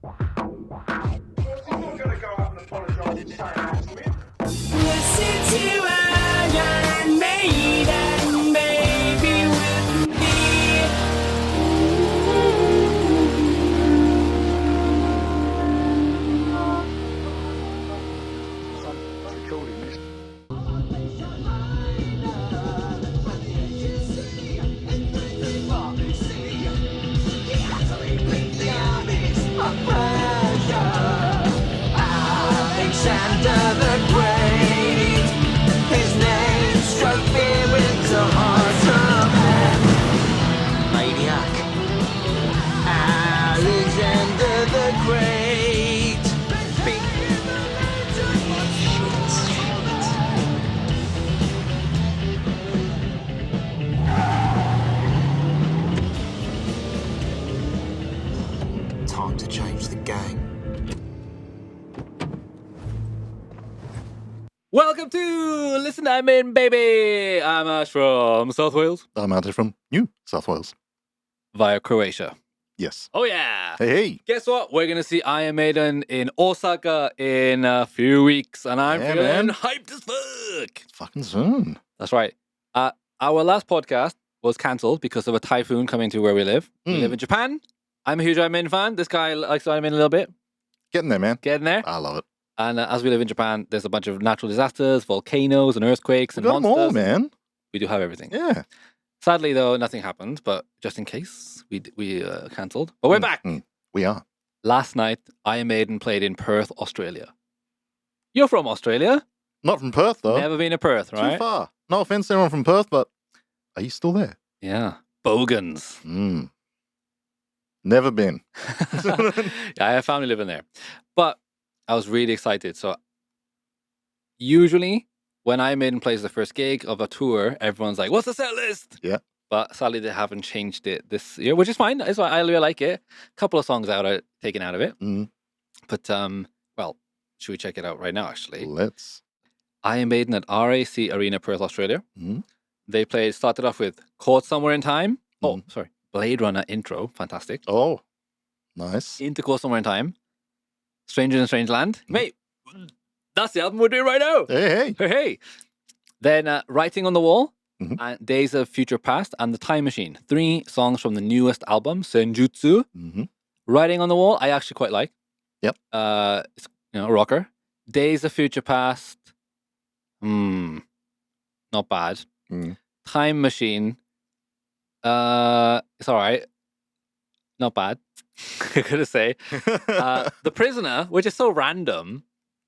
I'm gonna go out and apologise and say that to him. Listen to Iron Maiden, baby, with me. Recording this. Alexander the Great, his name struck fear into hearts of men. Maniac. Alexander the Great. Time to change the game. Welcome to Listen I'm In Baby. I'm Ash from South Wales I'm Andy from New South Wales. via Croatia. Yes. Oh yeah. Hey, hey. Guess what? We're gonna see Iron Maiden in Osaka in a few weeks, and I'm Yeah, feeling man. hyped as fuck. Fucking soon. That's right. Our last podcast was cancelled because of a typhoon coming to where we live. We live in Japan. I'm a huge Iron Maiden fan. This guy likes Iron Maiden a little bit. Getting there, man. Getting there. I love it. And as we live in Japan, there's a bunch of natural disasters, volcanoes, and earthquakes, We and got them monsters. all, man. We do have everything. Yeah. Sadly, though, nothing happened. But just in case, we cancelled. But we're back. We are. Last night, Iron Maiden played in Perth, Australia. You're from Australia? Not from Perth, though. Never been to Perth, Too right? far. No offense to anyone from Perth, but are you still there? Yeah. Bogans. Never been. Yeah, I have family living there. But I was really excited. So usually when Iron Maiden plays the first gig of a tour, everyone's like, what's the set list? Yeah. But sadly, they haven't changed it this year, which is fine. It's fine. I really like it. A couple of songs taken out of it. But, well, should we check it out right now, actually? Let's. Iron Maiden at RAC Arena, Perth, Australia. Mhm. They started off with Caught Somewhere in Time. Oh, sorry. Blade Runner intro. Fantastic. Oh, nice. Into Caught Somewhere in Time. Stranger in a Strange Land. Mate, that's the album we're doing right now. Hey, hey. Hey, hey. Then Writing on the Wall, Mhm. and Days of Future Past, and The Time Machine. 3 songs from the newest album, Senjutsu. Writing on the Wall, I actually quite like. Yep. It's a rocker. Days of Future Past, not bad. Time Machine, it's all right. Not bad. I gotta say. The Prisoner, which is so random.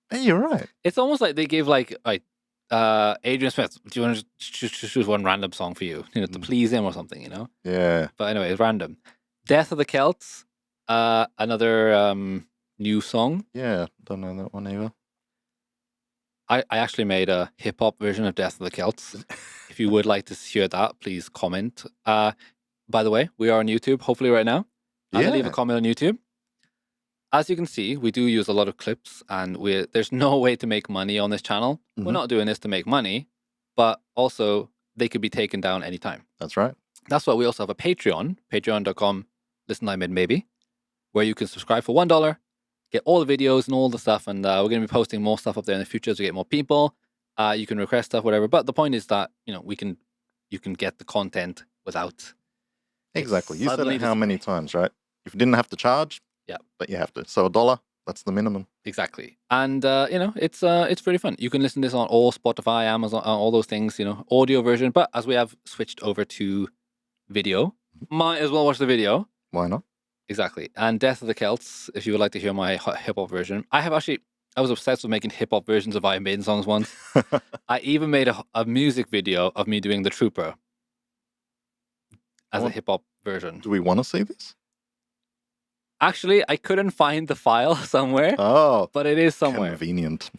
Hey, you're right. It's almost like they gave Adrian Smith, do you want to choose one random song for you, to please him or something, Yeah. But anyway, it's random. Death of the Celts, another new song. Yeah. Don't know that one either. I actually made a hip hop version of Death of the Celts. If you would like to hear that, please comment. By the way, we are on YouTube, hopefully right now. Yeah. Leave a comment on YouTube. As you can see, we do use a lot of clips, and there's no way to make money on this channel. We're not doing this to make money, but also they could be taken down anytime. That's right. That's why we also have a Patreon, patreon.com, listen I'm in maybe, where you can subscribe for $1, get all the videos and all the stuff, and we're going to be posting more stuff up there in the future as we get more people. You can request stuff, whatever. But the point is that, you can get the content without. Exactly. You said suddenly it how many times, right? If you didn't have to charge, yeah, but you have to. So $1, that's the minimum. Exactly. And, it's pretty fun. You can listen to this on all Spotify, Amazon, all those things, audio version. But as we have switched over to video, might as well watch the video. Why not? Exactly. And Death of the Celts, if you would like to hear my hip-hop version. I was obsessed with making hip-hop versions of Iron Maiden songs once. I even made a music video of me doing The Trooper as a hip-hop version. Do we want to see this? Actually, I couldn't find the file somewhere. Oh. But it is somewhere. Convenient.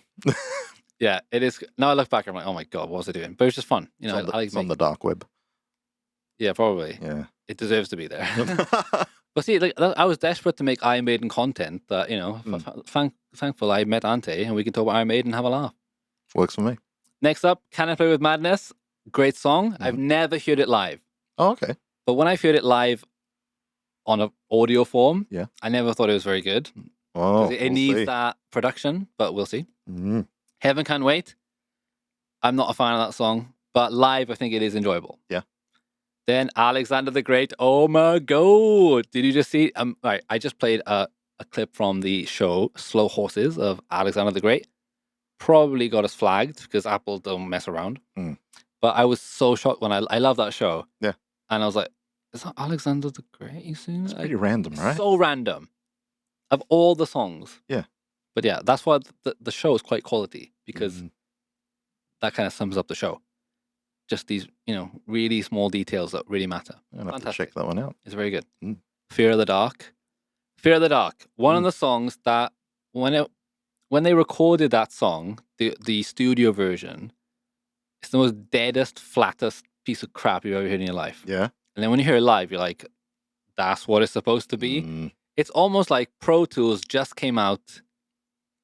Yeah, it is. Now I look back, I'm like, oh my God, what was I doing? But it was just fun. It's on the dark web. Yeah, probably. Yeah. It deserves to be there. But see, I was desperate to make Iron Maiden content that, thankful I met Ante and we can talk about Iron Maiden and have a laugh. Works for me. Next up, Can I Play With Madness? Great song. I've never heard it live. Oh, okay. But when I heard it live on an audio form, yeah, I never thought it was very good. Oh, It we'll needs see. that production, but we'll see. Mm. Heaven Can't Wait. I'm not a fan of that song, but live, I think it is enjoyable. Yeah. Then Alexander the Great. Oh my God. Did you just see? Right, I just played a clip from the show Slow Horses of Alexander the Great. Probably got us flagged because Apple don't mess around. Mm. But I was so shocked when I love that show. Yeah. And I was like, is that Alexander the Great you sing? It's pretty random, right? So random. Of all the songs. Yeah. But yeah, that's why the show is quite quality because Mm. that kind of sums up the show. Just these, really small details that really matter. I'm gonna have to Fantastic. check that one out. It's very good. Mm. Fear of the Dark. Fear of the Dark. One of the songs that when they recorded that song, the studio version, it's the most deadest, flattest piece of crap you've ever heard in your life. Yeah. And then when you hear it live, you're like, that's what it's supposed to be. Mm. It's almost like Pro Tools just came out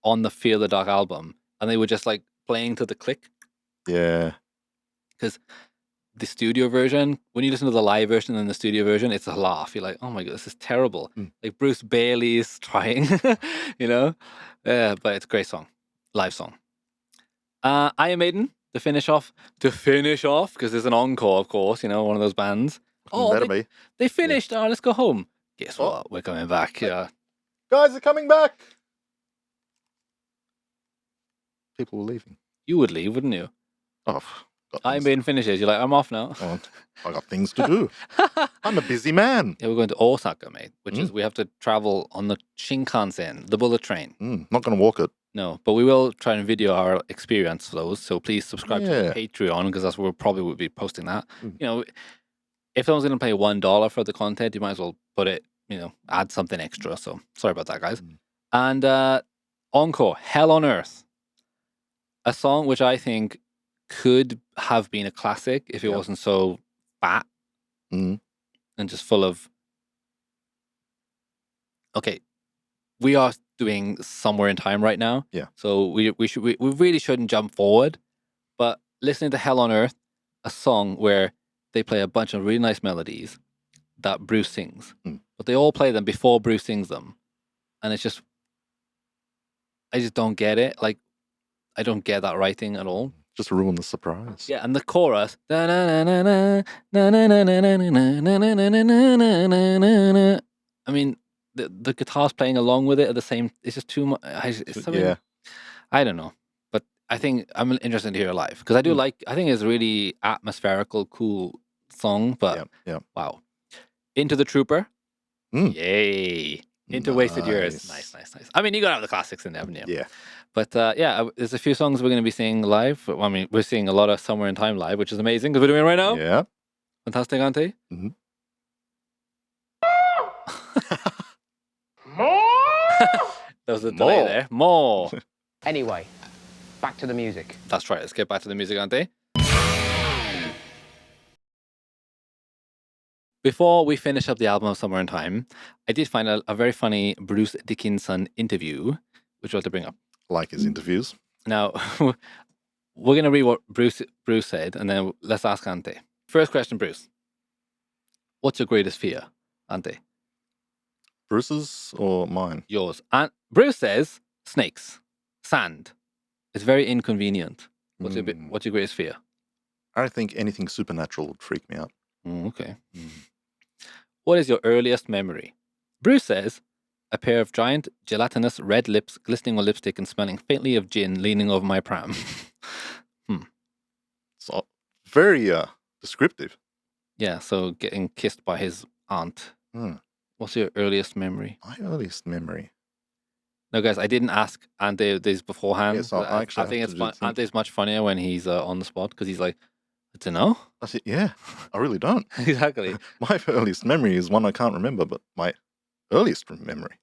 on the Fear the Dark album and they were just like playing to the click. Yeah. Because the studio version, when you listen to the live version and the studio version, it's a laugh. You're like, oh my God, this is terrible. Mm. Like Bruce Bailey is trying, but it's a great song, live song. Iron Maiden, to finish off, because there's an encore, of course, one of those bands. Better be. They finished. Oh, let's go home. Guess what? We're coming back. Yeah. Guys are coming back. People were leaving. You would leave, wouldn't you? Oh, got Iron things- Maiden finishes. You're like, I'm off now. Oh, I got things to do. I'm a busy man. Yeah, we're going to Osaka, mate, which is we have to travel on the Shinkansen, the bullet train. Not going to walk it. No, but we will try and video our experience for those. So please subscribe to Yeah. the Patreon because that's where we probably would be posting that. Mm. If someone's going to pay $1 for the content, you might as well put it, add something extra. So sorry about that, guys. Mm. And encore, Hell on Earth, a song which I think could have been a classic if it Yeah. wasn't so fat Mm. and just full of. Okay, we are doing Somewhere in Time right now. Yeah. So we really shouldn't jump forward, but listening to Hell on Earth, a song where they play a bunch of really nice melodies that Bruce sings, but they all play them before Bruce sings them, and it's just, I just don't get it. Like, I don't get that writing at all. Just ruin the surprise. Yeah, and the chorus. I mean, the guitar's playing along with it at the same. It's just too much. Yeah. I don't know, but I think I'm interested to hear it live because I do like. I think it's a really atmospherical, cool song. But Yeah. wow, Into the Trooper, yay! Into Wasted Years, Nice. nice. I mean, you gotta have the classics in there, haven't you? Yeah. But there's a few songs we're going to be seeing live. I mean, we're seeing a lot of Somewhere in Time live, which is amazing because we're doing it right now. Yeah. Fantastic, Auntie. Mm-hmm. There was a delay More. there. More. Anyway, back to the music. That's right. Let's get back to the music, Auntie. Before we finish up the album of Somewhere in Time, I did find a very funny Bruce Dickinson interview, which I'll have to bring up. Like his interviews. Now, we're going to read what Bruce said, and then let's ask Ante. First question, Bruce. What's your greatest fear, Ante? Bruce's or mine? Yours. And Bruce says snakes, sand. It's very inconvenient. What's your greatest fear? I don't think anything supernatural would freak me out. Okay. What is your earliest memory? Bruce says, a pair of giant, gelatinous red lips glistening with lipstick and smelling faintly of gin leaning over my pram. So very descriptive. Yeah, so getting kissed by his aunt. Hmm. What's your earliest memory? My earliest memory. No, guys, I didn't ask Ante this beforehand. Yeah, so but I I actually think have it's to fun. think. Ante's much funnier when he's on the spot because he's like, I don't know. I said, yeah, I really don't. Exactly. My earliest memory is one I can't remember, but my earliest memory.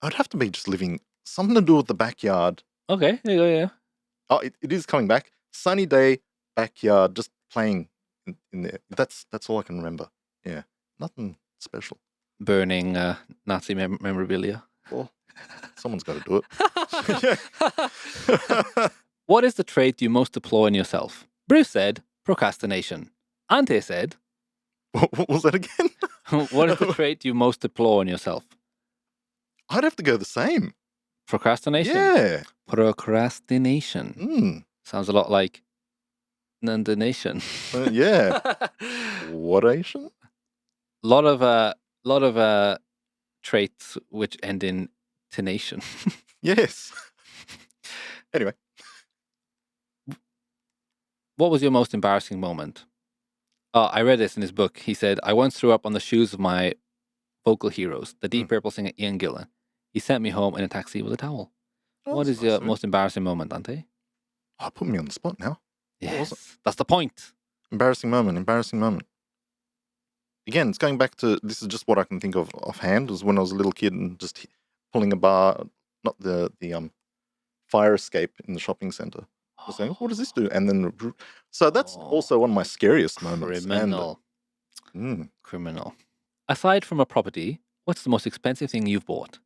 I'd have to be just living, something to do with the backyard. Okay, there you go, yeah. Oh, it is coming back. Sunny day, backyard, just playing in there. That's all I can remember. Yeah, nothing special. Burning Nazi memorabilia. Well, someone's got to do it. What is the trait you most deplore in yourself? Bruce said, procrastination. Ante said, What was that again? what is the trait you most deplore in yourself? I'd have to go the same. Procrastination. Yeah. Procrastination. Mm. Sounds a lot like Nation. Yeah. What Asian? lot of traits which end in tenation. Yes. Anyway, What was your most embarrassing moment? Oh, I read this in his book. He said, I once threw up on the shoes of my vocal heroes, the Deep Purple singer Ian Gillan. He sent me home in a taxi with a towel. oh, What that's is nice your of him. most embarrassing moment, Dante? Oh, put me on the spot now. was it? Yes, that's the point. Embarrassing moment. Again, it's going back to, this is just what I can think of offhand, was when I was a little kid and just pulling a bar, not the fire escape in the shopping centre. I was saying, what does this do? And then, so that's also one of my scariest moments. Criminal. And, Criminal. Aside from a property, what's the most expensive thing you've bought?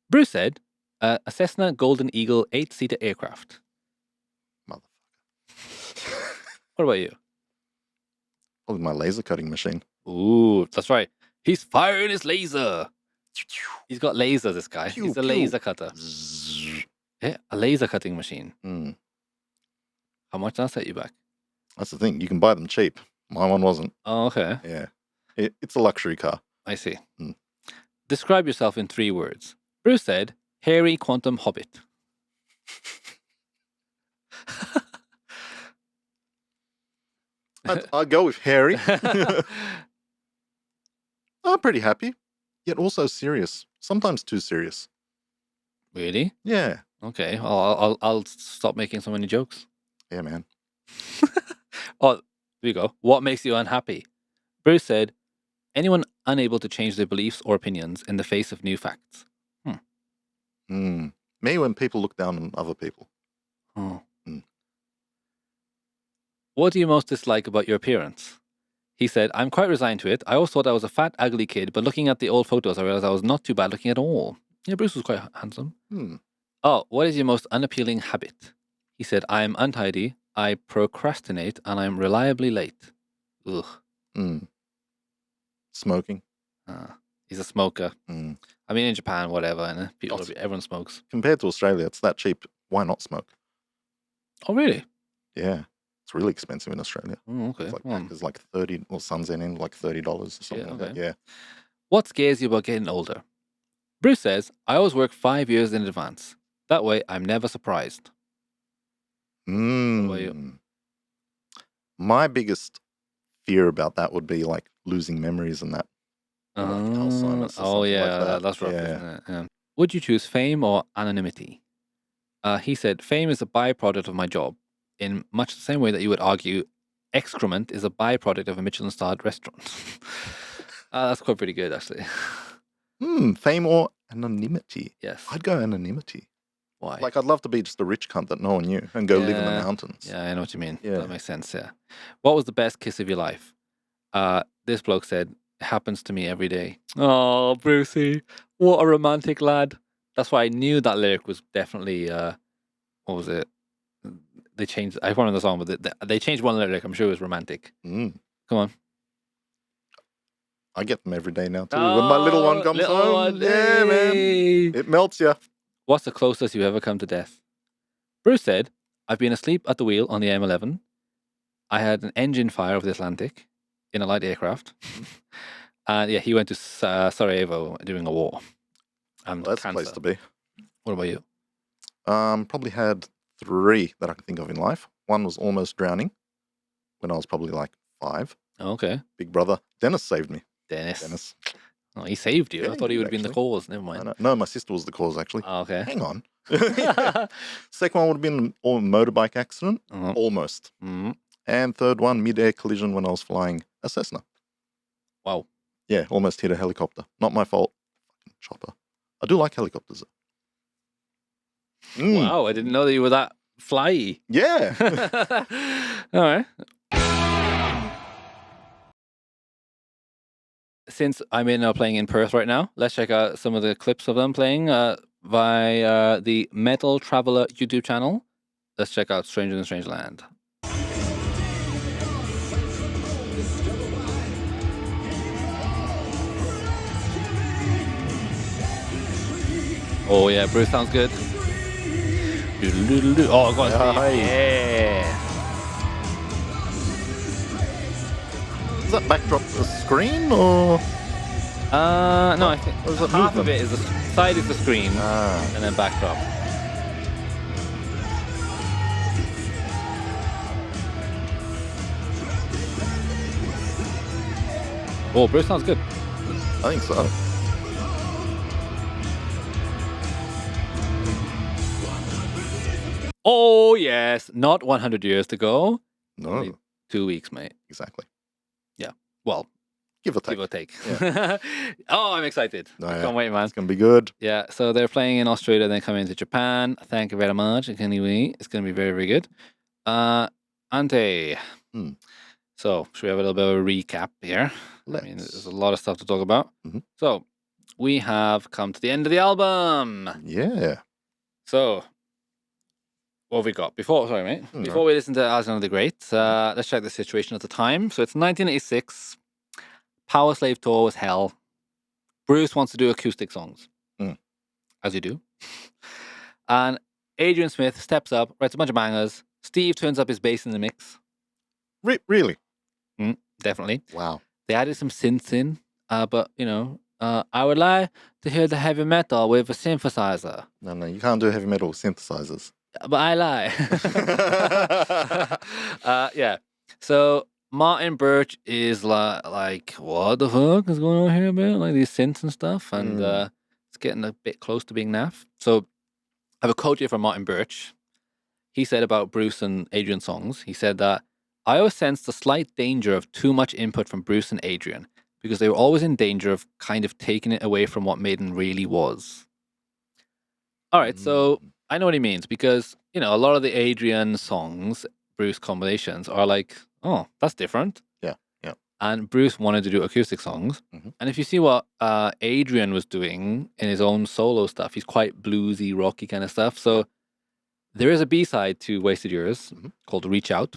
Bruce said, a Cessna Golden Eagle 8-seater aircraft. motherfucker. What about you? Probably my laser cutting machine. Ooh, that's right. He's firing his laser. He's got laser, this guy. Pew, He's a pew. laser cutter. Yeah, a laser cutting machine. Mm. How much does that set you back? That's the thing. You can buy them cheap. My one wasn't. Oh, okay. Yeah. It's a luxury car. I see. Mm. Describe yourself in 3 words. Bruce said, hairy quantum hobbit. I'd go with hairy. I'm pretty happy, yet also serious. Sometimes too serious. Really? Yeah. Okay. I'll stop making so many jokes. Yeah, man. Oh, here we go. What makes you unhappy? Bruce said, anyone unable to change their beliefs or opinions in the face of new facts. Mm. Me when people look down on other people. Oh. Mm. What do you most dislike about your appearance? He said, I'm quite resigned to it. I always thought I was a fat, ugly kid, but looking at the old photos, I realized I was not too bad looking at all. Yeah, Bruce was quite handsome. Hmm. Oh, what is your most unappealing habit? He said, I am untidy, I procrastinate, and I'm reliably late. Ugh. Mm. Smoking. He's a smoker. Mm. I mean, in Japan, whatever, and Yes. everyone smokes. Compared to Australia, it's that cheap. Why not smoke? Oh, really? Yeah. It's really expensive in Australia. Oh, okay. It's like, Hmm. it's like 30, or Sun's End like $30 or something like that. okay. Yeah. What scares you about getting older? Bruce says, I always work 5 years in advance. That way, I'm never surprised. about you? Mm. My biggest fear about that would be like losing memories and that. Or like Alzheimer's or Oh, something yeah, like that. that's rough, Yeah. isn't it? Yeah. Would you choose fame or anonymity? He said, fame is a byproduct of my job, in much the same way that you would argue excrement is a byproduct of a Michelin-starred restaurant. That's quite pretty good, actually. Fame or anonymity? Yes. I'd go anonymity. Why? Like, I'd love to be just a rich cunt that no one knew and go live in the Yeah. mountains. Yeah, I know what you mean. Yeah. That makes sense, yeah. What was the best kiss of your life? This bloke said, it happens to me every day. Oh, Brucey, what a romantic lad. That's why I knew that lyric was definitely, what was it? They changed, I remember the song, but they changed one lyric. I'm sure it was romantic. Mm. Come on. I get them every day now too. When my little one comes little home, one, yeah, man, hey. it melts you. What's the closest you've ever come to death? Bruce said, I've been asleep at the wheel on the M11. I had an engine fire over the Atlantic in a light aircraft. And yeah, he went to Sarajevo during a war. And That's the cancer. place to be. What about you? Probably had 3 that I can think of in life. One was almost drowning when I was probably like 5. Oh, okay. Big brother Dennis saved me. Dennis. Oh, he saved you. Yeah, I thought he he would did, have been the actually. cause. Never I mind. know. No, my sister was the cause actually. Oh, okay. Hang on. Second one would have been a motorbike accident, Uh-huh. almost. Mhm. And third one, mid-air collision when I was flying a Cessna. Wow. Yeah, almost hit a helicopter. Not my fault. Fucking chopper. I do like helicopters. Mm, Wow, I didn't know that you were that flyy. Yeah. All right. Since I'm playing in Perth right now, let's check out some of the clips of them playing via the Metal Traveler YouTube channel. Let's check out Stranger in Strange Land. Oh yeah, Bruce sounds good. Doodle-doodle-doo. Oh, go on, Steve. Aye. Yeah. Is that backdrop a screen or? No, I think Or is it half of movement? it is the side is the screen, Ah. and then backdrop. Oh, Bruce sounds good. I think so. Oh yes, not 100 years to go. No, Only 2 weeks, mate. exactly. Well, Give or take. give or take. Yeah. Oh, I'm excited. No, I yeah. can't wait, man. It's gonna be good. Yeah, so they're playing in Australia, then coming to Japan. Thank you very much. Anyway, it's going to be very, very good. Ante. Hmm. So, should we have a little bit of a recap here? I mean, there's Let's. a lot of stuff to talk about. Mhm. So, we have come to the end of the album. Yeah. So, what have we got? Sorry, mate. Mm, Before we listen to Alexander the Great, let's check the situation at the time. So, it's 1986. Power Slave Tour was hell. Bruce wants to do acoustic songs, Mm. as you do. And Adrian Smith steps up, writes a bunch of bangers. Steve turns up his bass in the mix. Really? Definitely. Wow. They added some synths in, but I would like to hear the heavy metal with a synthesizer. No, you can't do heavy metal with synthesizers. But I lie. Yeah. So Martin Birch is like, what the fuck is going on here, man? Like these synths and stuff, and it's getting a bit close to being naff. So I have a quote here from Martin Birch. He said about Bruce and Adrian's songs. He said that I always sensed a slight danger of too much input from Bruce and Adrian because they were always in danger of kind of taking it away from what Maiden really was. All right, so I know what he means because, a lot of the Adrian songs, Bruce combinations are like, oh, that's different. Yeah. And Bruce wanted to do acoustic songs. Mhm. And if you see what Adrian was doing in his own solo stuff, he's quite bluesy, rocky kind of stuff. So there is a B-side to Wasted Years called Reach Out.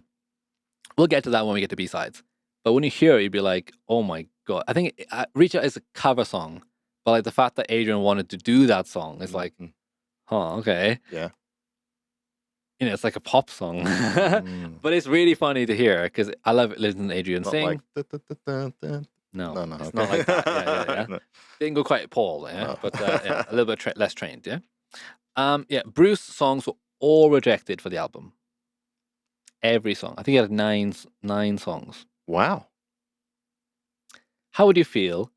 We'll get to that when we get to B-sides. But when you hear it, you'd be like, oh my God. I think Reach Out is a cover song. But like the fact that Adrian wanted to do that song is like, huh, okay. Yeah. It's like a pop song. But it's really funny to hear because I love listening to Adrian Not sing. like. No, No, it's okay. not like that. Yeah. No. Didn't go quite Paul, yeah, No. but yeah, a little bit less trained, yeah. Yeah, Bruce songs were all rejected for the album. Every song. I think he had nine songs. Wow. How would you feel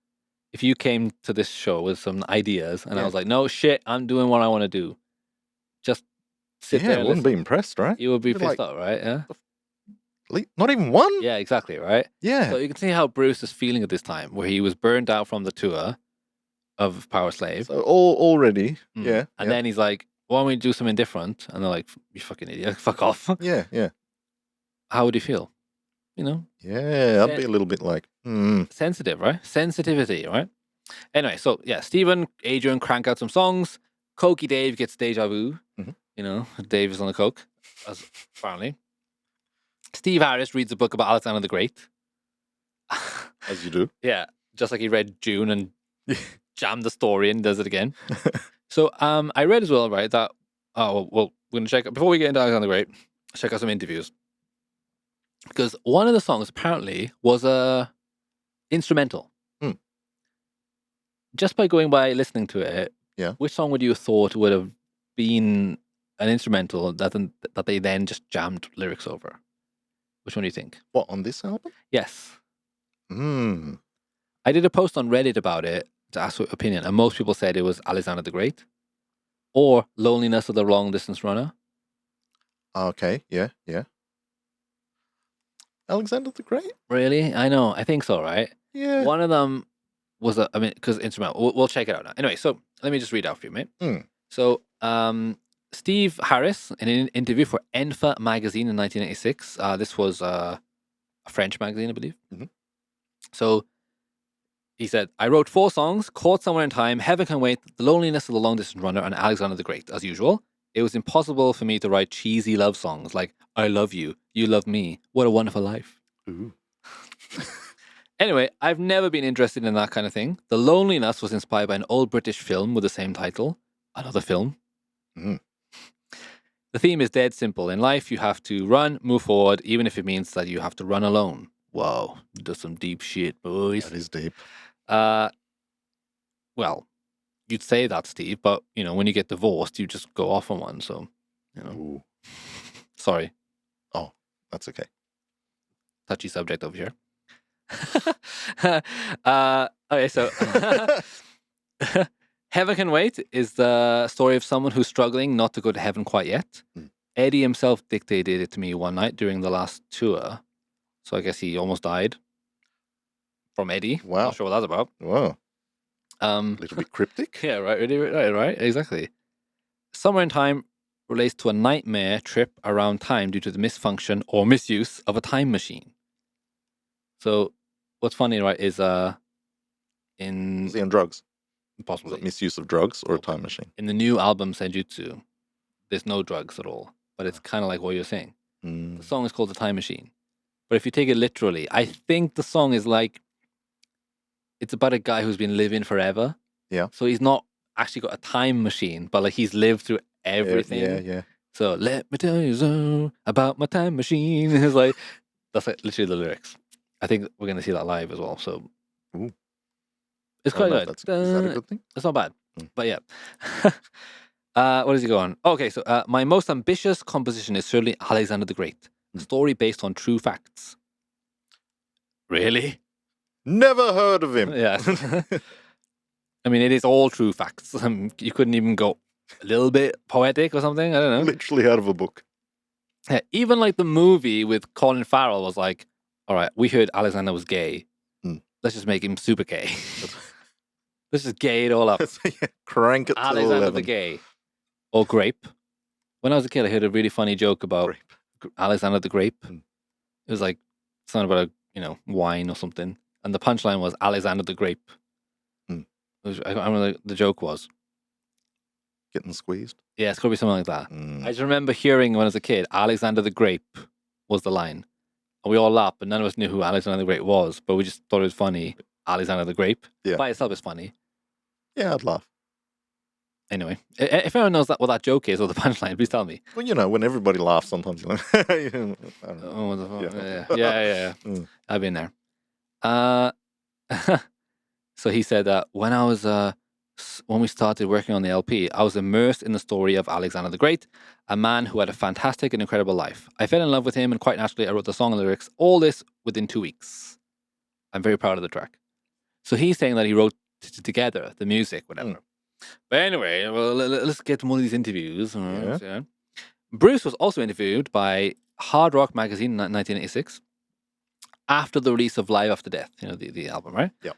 if you came to this show with some ideas and I Yeah. was like, no shit, I'm doing what I want to do. Just sit there. Yeah, And wouldn't be impressed, right? You would be Be pissed like- off, right? Yeah. Not even one. Yeah, exactly, right? Yeah. So you can see how Bruce is feeling at this time, where he was burned out from the tour of Power Slave. So already. Mm. Yeah. And then he's like, why don't we do something different? And they're like, you fucking idiot, fuck off. Yeah. How would you feel? Yeah, I'd be a little bit like, Sensitive, right? Sensitivity, right? Anyway, so yeah, Stephen, Adrian crank out some songs. Cokey Dave gets deja vu. Mhm. Dave is on the coke, apparently. Steve Harris reads a book about Alexander the Great. as you do. Yeah, just like he read June and jammed the story and does it again. So I read as well, right, that, well, we're going to check, before we get into Alexander the Great, check out some interviews. Because one of the songs apparently was a instrumental. Hmm. Just by listening to it, Yeah. which song would you have thought would have been an instrumental that they then just jammed lyrics over? Which one do you think? What, on this album? Yes. I did a post on Reddit about it to ask your opinion, and most people said it was Alexander the Great or Loneliness of the Long Distance Runner. Okay, yeah. Alexander the Great? Really? I know. I think so, right? Yeah. One of them was because instrumental. We'll check it out now. Anyway, so let me just read out for you, mate. Mm. So, Steve Harris, in an interview for Enfa magazine in 1986, this was a French magazine, I believe. Mhm. So, he said, I wrote 4 songs, Caught Somewhere in Time, Heaven Can Wait, The Loneliness of the Long Distance Runner, and Alexander the Great. As usual, it was impossible for me to write cheesy love songs like I love you, you love me, what a wonderful life. Ooh. Anyway, I've never been interested in that kind of thing. The Loneliness was inspired by an old British film with the same title, Another film. Mhm. The theme is dead simple. In life, you have to run, move forward, even if it means that you have to run alone. Whoa, that's some deep shit, boys. That is deep. Well, you'd say that, Steve, but when you get divorced, you just go off on one. So, Ooh. sorry, Oh, that's okay. touchy subject over here. Okay, so Heaven Can Wait is the story of someone who's struggling not to go to heaven quite yet. Mm. Eddie himself dictated it to me one night during the last tour. So I guess he almost died from Eddie. Wow. Not sure what that's about. Whoa. A Um, little bit cryptic. yeah, right, exactly. Somewhere in Time relates to a nightmare trip around time due to the misfunction or misuse of a time machine. So what's funny, right, is Was he on drugs? Was possibly it misuse of drugs or a time machine? in the new album Senjutsu, there's no drugs at all, but it's kind of like what you're saying. The Mm. song is called The Time Machine. But if you take it literally, I think the song is like, it's about a guy who's been living forever. Yeah. So he's not actually got a time machine, but like he's lived through everything. Yeah. So let me tell you so about my time machine. It's like, that's like literally the lyrics. I think we're going to see that live as well. So Ooh. it's I don't quite know good. if is that a good thing? It's not bad. Mm. But yeah. What does he go on? Okay, so my most ambitious composition is certainly Alexander the Great, a story based on true facts. Really? Never heard of him. Yes. I mean, it is all true facts. You couldn't even go a little bit poetic or something. I don't know. Literally out of a book. Yeah, even like the movie with Colin Farrell was like, all right, we heard Alexander was gay. Mm. Let's just make him super gay. Let's just gay it all up. Yeah, crank it to Alexander 11. the Gay. Or Grape. When I was a kid, I heard a really funny joke about Grape. Alexander the Grape. Mm. It was like something about wine or something. And the punchline was Alexander the Grape. Mm. I don't remember the joke was. Getting squeezed. Yeah, it's got to be something like that. Mm. I just remember hearing when I was a kid, Alexander the Grape was the line. And we all laughed, but none of us knew who Alexander the Great was. But we just thought it was funny. Alexander the Grape. Yeah. By itself is funny. Yeah, I'd laugh. Anyway, if anyone knows what that joke is or the punchline, please tell me. Well, when everybody laughs, sometimes you're like, I don't know. Oh, what the fuck? Yeah. Yeah. Mm. I've been there. So he said that when we started working on the LP, I was immersed in the story of Alexander the Great, a man who had a fantastic and incredible life. I fell in love with him, and quite naturally, I wrote the song and lyrics. All this within 2 weeks. I'm very proud of the track. So he's saying that he wrote together the music, whatever. Mm. But anyway, well, let's get to one of these interviews. Yeah. Yeah. Bruce was also interviewed by Hard Rock Magazine in 1986 after the release of Live After Death, the album, right? Yeah.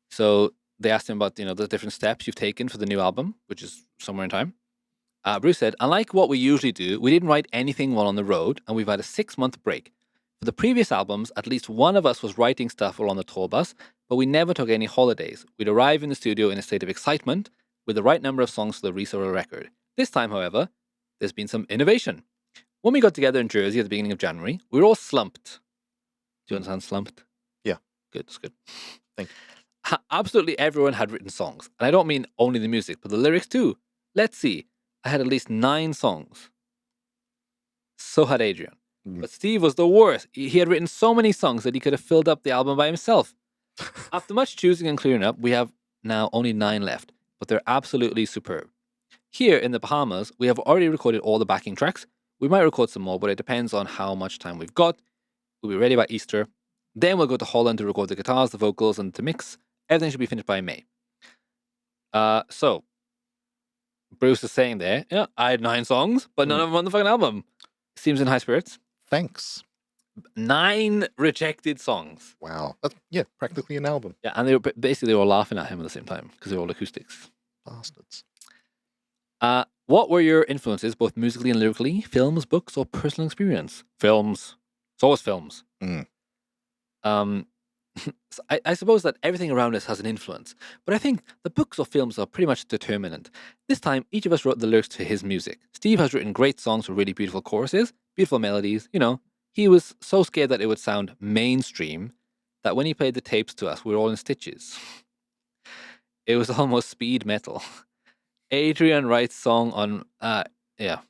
So they asked him about, the different steps you've taken for the new album, which is Somewhere in Time. Bruce said, unlike what we usually do, we didn't write anything while on the road, and we've had a 6-month break. For the previous albums, at least one of us was writing stuff while on the tour bus, but we never took any holidays. We'd arrive in the studio in a state of excitement with the right number of songs for the release of a record. This time, however, there's been some innovation. When we got together in Jersey at the beginning of January, we were all slumped. Do you understand slumped? Yeah. Good, that's good. Thank you. Absolutely everyone had written songs. And I don't mean only the music, but the lyrics too. Let's see. I had at least 9 songs. So had Adrian. Mm. But Steve was the worst. He had written so many songs that he could have filled up the album by himself. After much choosing and clearing up, we have now only 9 left, but they're absolutely superb. Here in the Bahamas, we have already recorded all the backing tracks. We might record some more, but it depends on how much time we've got. We'll be ready by Easter. Then we'll go to Holland to record the guitars, the vocals, and to mix. Everything should be finished by May. So, Bruce is saying there, I had 9 songs, but none of them on the fucking album. Seems in high spirits. Thanks. 9 rejected songs. Wow. That's, practically an album. Yeah, and they were laughing at him at the same time because they were all acoustics. Bastards. What were your influences, both musically and lyrically? Films, books, or personal experience? Films. It's always films. Mm. So I suppose that everything around us has an influence, but I think the books or films are pretty much determinant. This time, each of us wrote the lyrics to his music. Steve has written great songs with really beautiful choruses, beautiful melodies. He was so scared that it would sound mainstream that when he played the tapes to us, we were all in stitches. It was almost speed metal. Adrian Wright's song on yeah,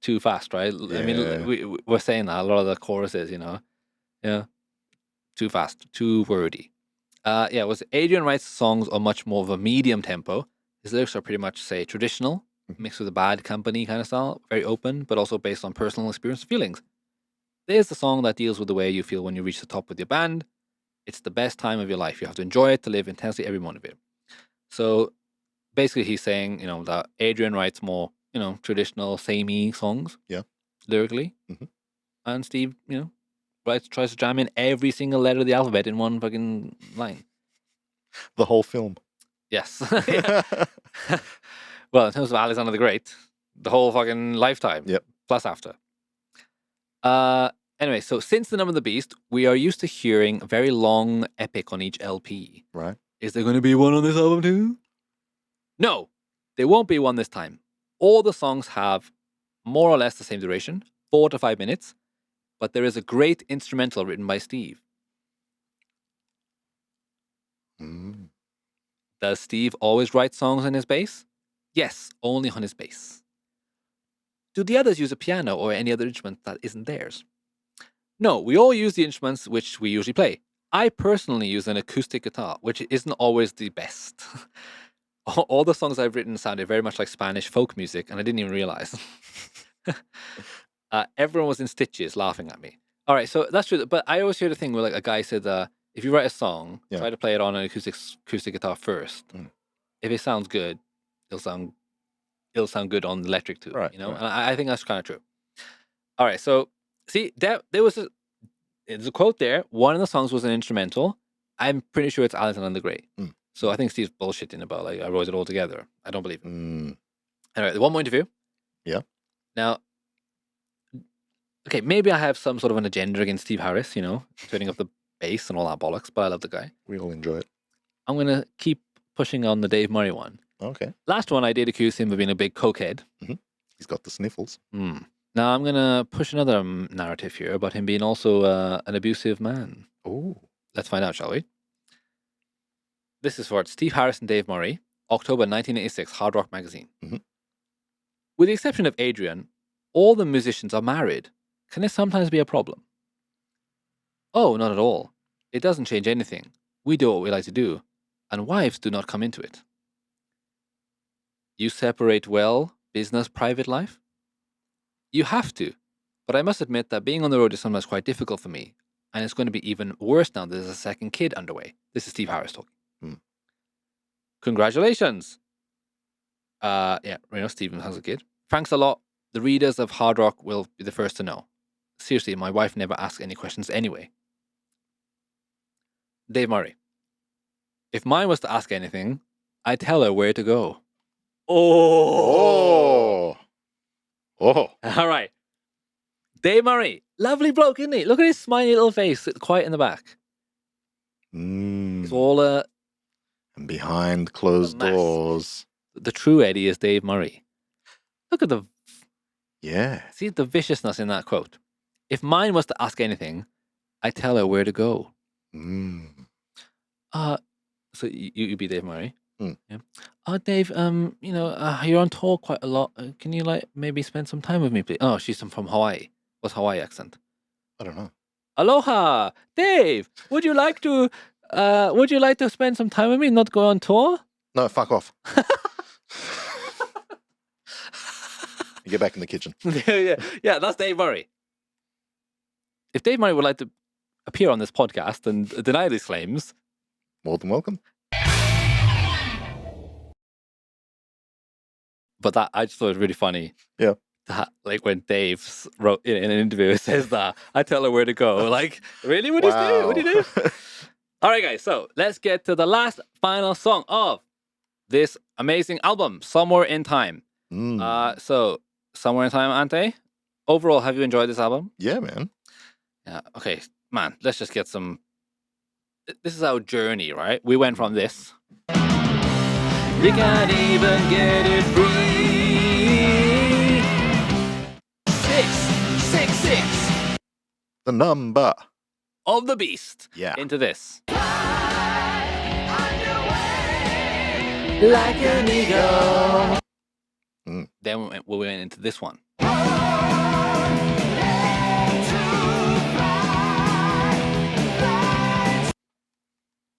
Too Fast, right? I mean, Yeah. we're saying that a lot of the choruses, yeah, too fast, too wordy. It was Adrian Wright's songs are much more of a medium tempo. His lyrics are pretty much, say, traditional, mixed with a Bad Company kind of style, very open, but also based on personal experience and feelings. There's the song that deals with the way you feel when you reach the top with your band. It's the best time of your life. You have to enjoy it to live intensely every moment of it. So basically, he's saying, that Adrian writes more, traditional, samey songs. Yeah. Lyrically. Mhm. And Steve, tries to jam in every single letter of the alphabet in one fucking line. The whole film. Yes. Well, in terms of Alexander the Great, the whole fucking lifetime. Yep. Plus after. Anyway, so since The Number of the Beast, we are used to hearing a very long epic on each LP. Right. Is there going to be one on this album too? No, there won't be one this time. All the songs have more or less the same duration, 4 to 5 minutes, but there is a great instrumental written by Steve. Mm. Does Steve always write songs on his bass? Yes, only on his bass. Do the others use a piano or any other instrument that isn't theirs? No, we all use the instruments which we usually play. I personally use an acoustic guitar, which isn't always the best. All the songs I've written sounded very much like Spanish folk music, and I didn't even realize. Everyone was in stitches laughing at me. All right, so that's true. But I always hear the thing where like a guy said, if you write a song, Yeah. try to play it on an acoustic guitar first. Mm. If it sounds good, it'll sound good on the electric too. Right, And right. I think that's kind of true. All right, so see, there was there's a quote there. One of the songs was an instrumental. I'm pretty sure it's Alexander the Great. Mm. So I think Steve's bullshitting about like I wrote it all together. I don't believe it. Mm. All right, one more interview. Yeah. Now, okay, maybe I have some sort of an agenda against Steve Harris, turning up the bass and all that bollocks, but I love the guy. We all enjoy it. I'm going to keep pushing on the Dave Murray one. Okay. Last one, I did accuse him of being a big cokehead. He's got the sniffles. Now I'm going to push another narrative here about him being also an abusive man. Oh. Let's find out, shall we? This is for Steve Harris and Dave Murray, October 1986, Hard Rock Magazine. Mhm. With the exception of Adrian, all the musicians are married. Can this sometimes be a problem? Oh, not at all. It doesn't change anything. We do what we like to do, and wives do not come into it. You separate well, business, private life? You have to, but I must admit that being on the road is sometimes quite difficult for me, and it's going to be even worse now that there's a second kid underway. This is Steve Harris talking. Congratulations. Steven has a kid. Thanks a lot. The readers of Hard Rock will be the first to know. Seriously, my wife never asks any questions anyway. Dave Murray. If mine was to ask anything, I'd tell her where to go. Oh. All right. Dave Murray. Lovely bloke, isn't he? Look at his smiley little face, quiet in the back. It's all And behind closed mess. doors. The true Eddie is Dave Murray. Look at the See the viciousness in that quote. If mine was to ask anything, I'd tell her where to go. So you be Dave Murray. Yeah. Dave, you're on tour quite a lot. Can you maybe spend some time with me, please? Oh, she's from Hawaii. What's Hawaii accent? I don't know. Aloha, Dave. Would you like to spend some time with me and not go on tour? No, fuck off. You get back in the kitchen. yeah, that's Dave Murray. If Dave Murray would like to appear on this podcast and deny these claims, More than welcome. but that I just thought it was really funny. Yeah. That when Dave wrote in an interview, it says that I tell her where to go. Like, really? What do you do? All right, guys. So let's get to the last final song of this amazing album, Somewhere in Time. So Somewhere in Time, Ante. Overall, have you enjoyed this album? Yeah, man. Yeah. Okay, man. Let's just get some. This is our journey, right? We went from this. You can't even get it free. 666 The number. of the beast. Yeah. Into this. like an eagle. Mm. Then we went into this one.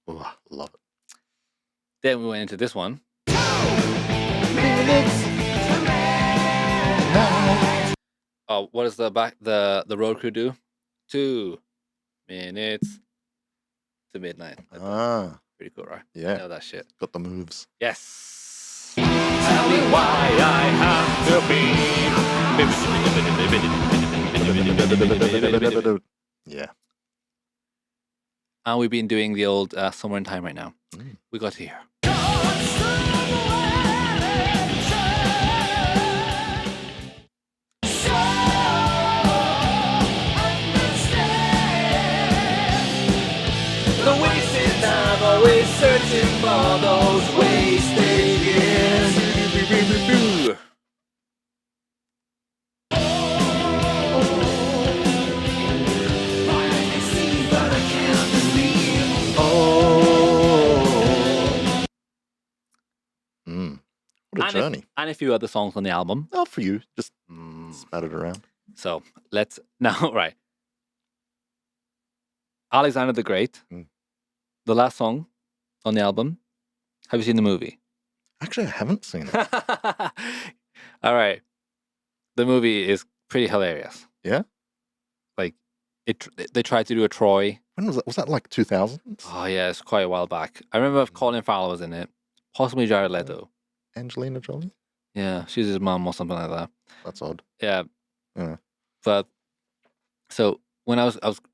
Oh, I love it. Then we went into this one. Oh, what does the road crew do? 2 minutes to midnight. Ah, Pretty cool, right? yeah. Know that shit. Got the moves. Yes. Tell me why I have to be. Yeah. And we've been doing the old Summer in Time right now. Mm. We got here. The wasted time, always searching for those wasted years. Mm. What a And journey. and a few other songs on the album. Not for you. Just spat it around. So let's now, right. Alexander the Great, Mm. the last song on the album. Have you seen the movie? Actually, I haven't seen it. All right. The movie is pretty hilarious. Yeah? Like, they tried to do a Troy. When was that? Was that like 2000s? Oh, yeah, it's quite a while back. I remember Colin Farrell was in it. Possibly Jared Leto. Angelina Jolie? Yeah, she's his mom or something like that. That's odd. Yeah. Yeah. But, so, when I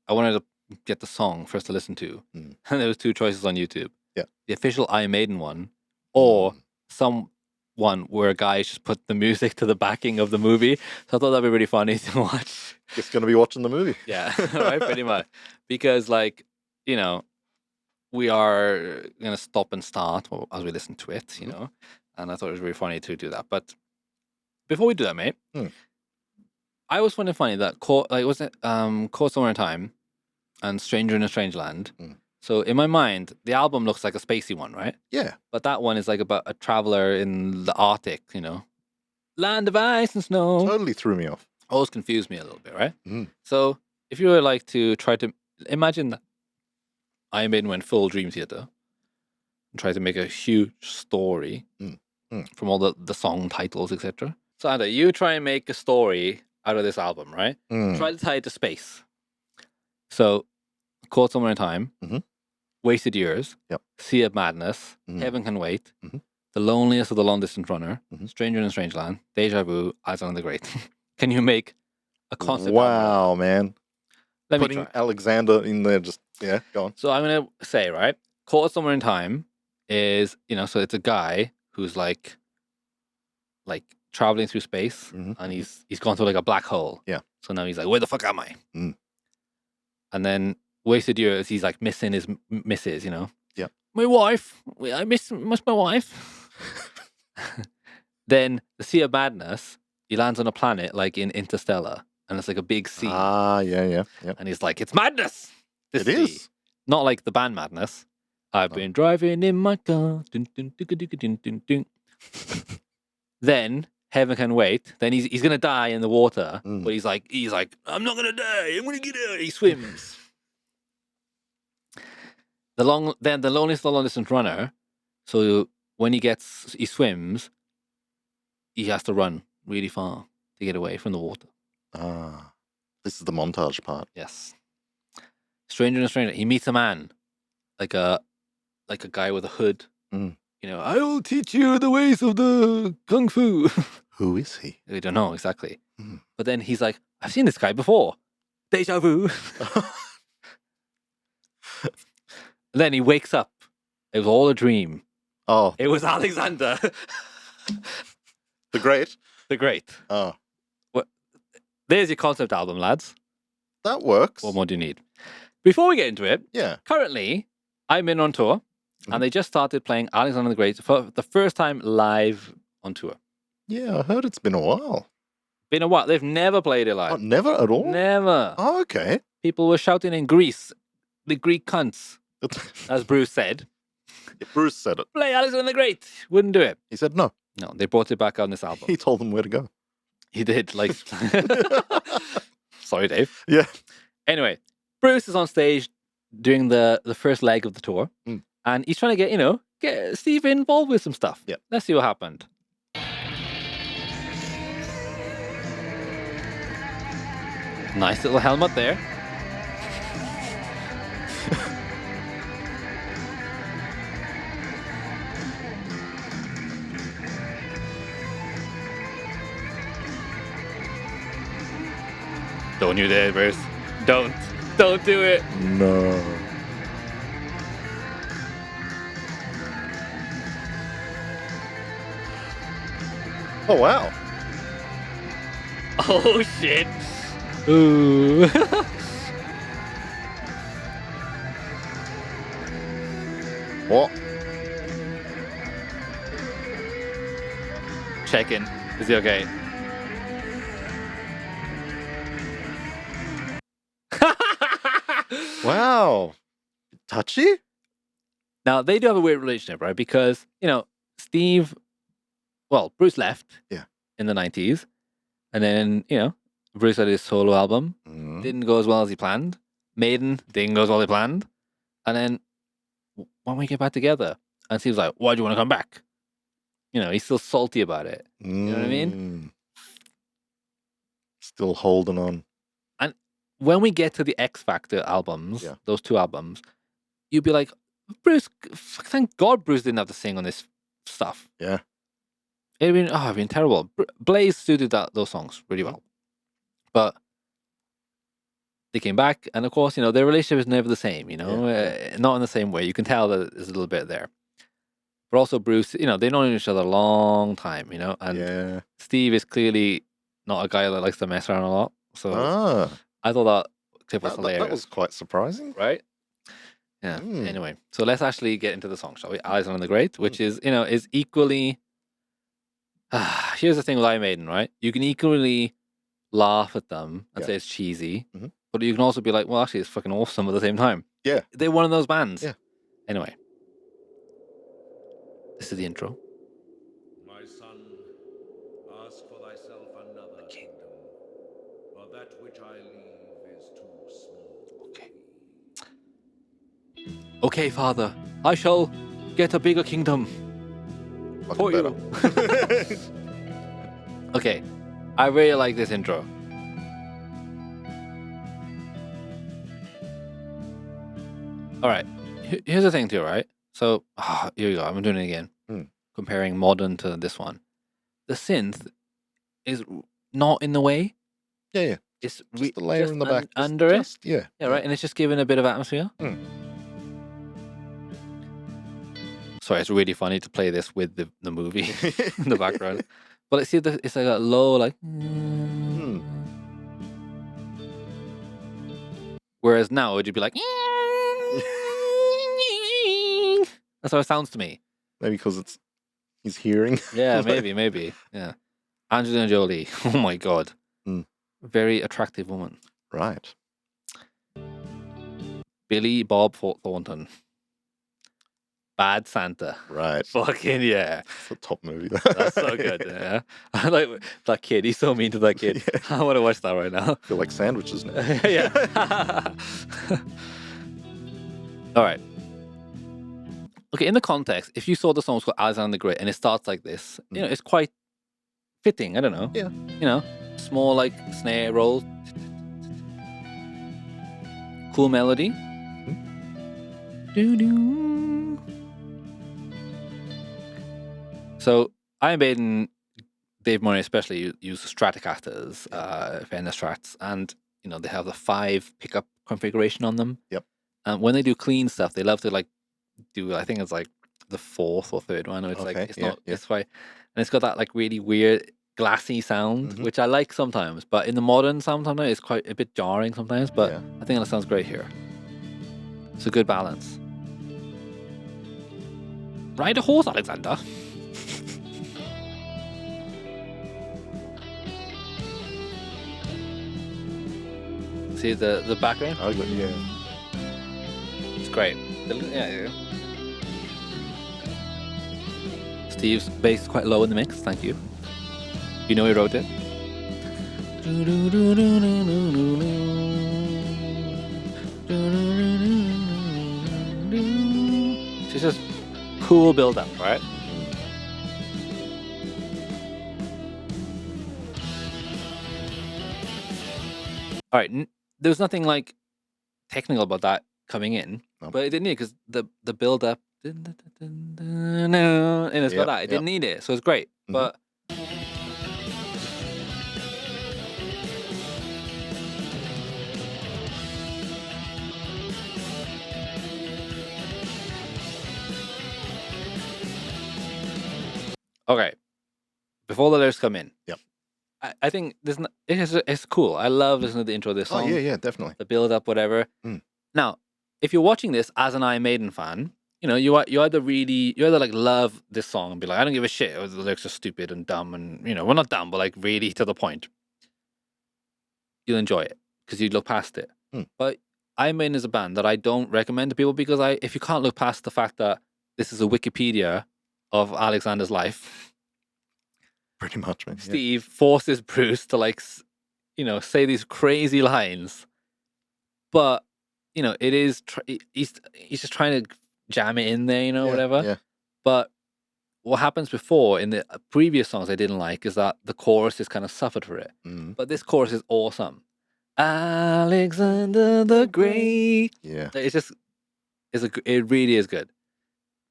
wanted to get the song first to listen to, Mm. and there was 2 choices on YouTube. Yeah. The official Iron Maiden one, or Mm. some one where a guy just put the music to the backing of the movie. So I thought that'd be really funny to watch. Just going to be watching the movie. Yeah, right, pretty much. Because, like, you know, we are going to stop and start as we listen to it, you Mhm. know, and I thought it was really funny to do that. But before we do that, mate, I always find it funny that Caught Somewhere in Time and Stranger in a Strange Land. Mm. So in my mind, the album looks like a spacey one, right? Yeah. But that one is like about a traveler in the Arctic, you know, land of ice and snow. Totally threw me off. Always confused me a little bit, right? Mm. So if you were like to try to imagine that Iron Maiden went full Dream Theater and tried to make a huge story from all the song titles, etc. So Anda, you try and make a story out of this album, right? Mm. Try to tie it to space. So, Caught Somewhere in Time, Mhm. Wasted Years, Yep. Sea of Madness, Mhm. Heaven Can Wait, Mhm. The Loneliest of the Long Distance Runner, Mhm. Stranger in a Strange Land, Deja Vu, Alexander the Great. Can you make a concept album? Wow, man. Let Putting me try. Alexander in there, just, yeah, go on. So I'm going to say, right, Caught Somewhere in Time is, you know, so it's a guy who's like traveling through space Mhm. and he's gone through like a black hole. Yeah. So now he's like, where the fuck am I? Mm. And then Wasted Years, he's like missing his missus, you know? Yeah. My wife. I miss my wife. Then the Sea of Madness, he lands on a planet like in Interstellar and it's like a big sea. Ah, yeah. And he's like, it's madness. This It sea. is. Not like the band Madness. I've No. been driving in my car. Dun, dun, dun, dun, dun, dun, dun. Then Heaven Can Wait. Then he's gonna die in the water, Mm. but he's like, I'm not gonna die. I'm gonna get out. He swims. The Loneliest of the Long Distance Runner. So when he swims, he has to run really far to get away from the water. Ah, this is the montage part. Yes. Stranger in a Stranger. He meets a man, like a guy with a hood. Mm. You know, I will teach you the ways of the kung fu. Who is he? We don't know exactly. Mm. But then he's like, I've seen this guy before. Deja vu. Then he wakes up. It was all a dream. Oh, It was Alexander the Great. the Great. Oh, There's your concept album, lads. that works. What more do you need? Before we get into it, Yeah. currently I'm in on tour Mhm. and they just started playing Alexander the Great for the first time live on tour. Yeah, I heard it's been a while. Been a while. They've never played it Oh, live. never at all? Never. Oh, okay. People were shouting in Greece, the Greek cunts, as Bruce said. Bruce said it. Play Alexander the Great. Wouldn't do it. He said no. No, they brought it back on this album. He told them where to go. He did. Like, sorry, Dave. Yeah. Anyway, Bruce is on stage doing the first leg of the tour, Mm. and he's trying to get Steve involved with some stuff. Yeah. Let's see what happened. Nice little helmet there. Don't you dare, Bruce. Don't do it. No. Oh wow. Oh shit. Ooh. What? Check in. Is he okay? Wow. Touchy? Now they do have a weird relationship, right? Because Bruce left. Yeah. In the 90s, and then Bruce had his solo album. Mm. Didn't go as well as he planned. Maiden didn't go as well as he planned. And then when we get back together, and Steve's like, "Why do you want to come back?" He's still salty about it. You know what I mean? Still holding on. And when we get to the X Factor albums, Yeah. those two albums, you'd be like, Bruce, thank God Bruce didn't have to sing on this stuff. Yeah. It'd been terrible. Blaze suited those songs really well. But they came back, and of course, their relationship is never the same, not in the same way. You can tell that there's a little bit there. But also Bruce, they've known each other a long time, and Yeah. Steve is clearly not a guy that likes to mess around a lot. So I thought that clip was hilarious. That was quite surprising. Right? Yeah. Mm. Anyway, so let's actually get into the song, shall we? Alexander the Great, which is equally... here's the thing with Iron Maiden, right? You can equally laugh at them and say it's cheesy, Mhm. but you can also be like, well, actually, it's fucking awesome at the same time. Yeah. They're one of those bands. Yeah. Anyway, this is the intro. My son, ask for thyself another kingdom, for that which I leave is too small. Okay. Okay, Father, I shall get a bigger kingdom. Fucking For you. better. Okay, I really like this intro. All right, here's the thing too, right? So, here you go. I'm doing it again. Comparing modern to this one. The synth is not in the way. Yeah. It's Just the layer in the back. under it. Yeah. Yeah, right. And it's just giving a bit of atmosphere. Sorry, it's really funny to play this with the movie in the background. But it's like a low, like. Whereas now, would you be like. That's how it sounds to me. Maybe because he's hearing. Yeah, maybe. Yeah. Angelina Jolie. Oh my God. Very attractive woman. Right. Billy Bob Thornton. Bad Santa. Right. Fucking yeah. It's a top movie. That's so good. Yeah. I like that kid. He's so mean to that kid. Yeah. I want to watch that right now. I feel like sandwiches now. Yeah. All right. Okay, in the context, if you saw the song called Alexander the Great and it starts like this, it's quite fitting. I don't know. Yeah. Small like snare roll. Cool melody. Doo-doo. So Iron Maiden, Dave Murray especially, use Stratocasters, Fender Strats, and they have the 5 pickup configuration on them. Yep. And when they do clean stuff, they love to do, I think it's like the 4th or 3rd one. It's Okay, it's yeah, not, it's quite, and it's got that like really weird glassy sound, which I like sometimes, but in the modern sound sometimes it's quite a bit jarring sometimes, but Yeah. I think that sounds great here. It's a good balance. Ride a horse, Alexander. See the background? Yeah. It's great. Yeah. Steve's bass is quite low in the mix. Thank you. You know he wrote it. It's just cool build up, right? All right, there's nothing like technical about that coming in, No. but it didn't need it because the build up and it's got Yep, that. It didn't need it, so it's great. Mhm. But okay, before the lyrics come in, Yep. I think it's cool. I love listening to the intro of this Oh song. yeah, definitely. The build up, whatever. Mm. Now, if you're watching this as an Iron Maiden fan, you know you either like love this song and be like, I don't give a shit, or the lyrics are stupid and dumb, and you know, well, not dumb, but like really to the point. You'll enjoy it because you look past it. Mm. But Iron Maiden is a band that I don't recommend to people because if you can't look past the fact that this is a Wikipedia of Alexander's life, Pretty much, man. Yeah. Steve forces Bruce to like, you know, say these crazy lines, but you know, it is he's just trying to jam it in there, you know, Yeah, whatever. Yeah. But what happens before in the previous songs I didn't like is that the chorus is kind of suffered for it. Mm. But this chorus is awesome. Alexander the Great. Yeah. It's just it really is good.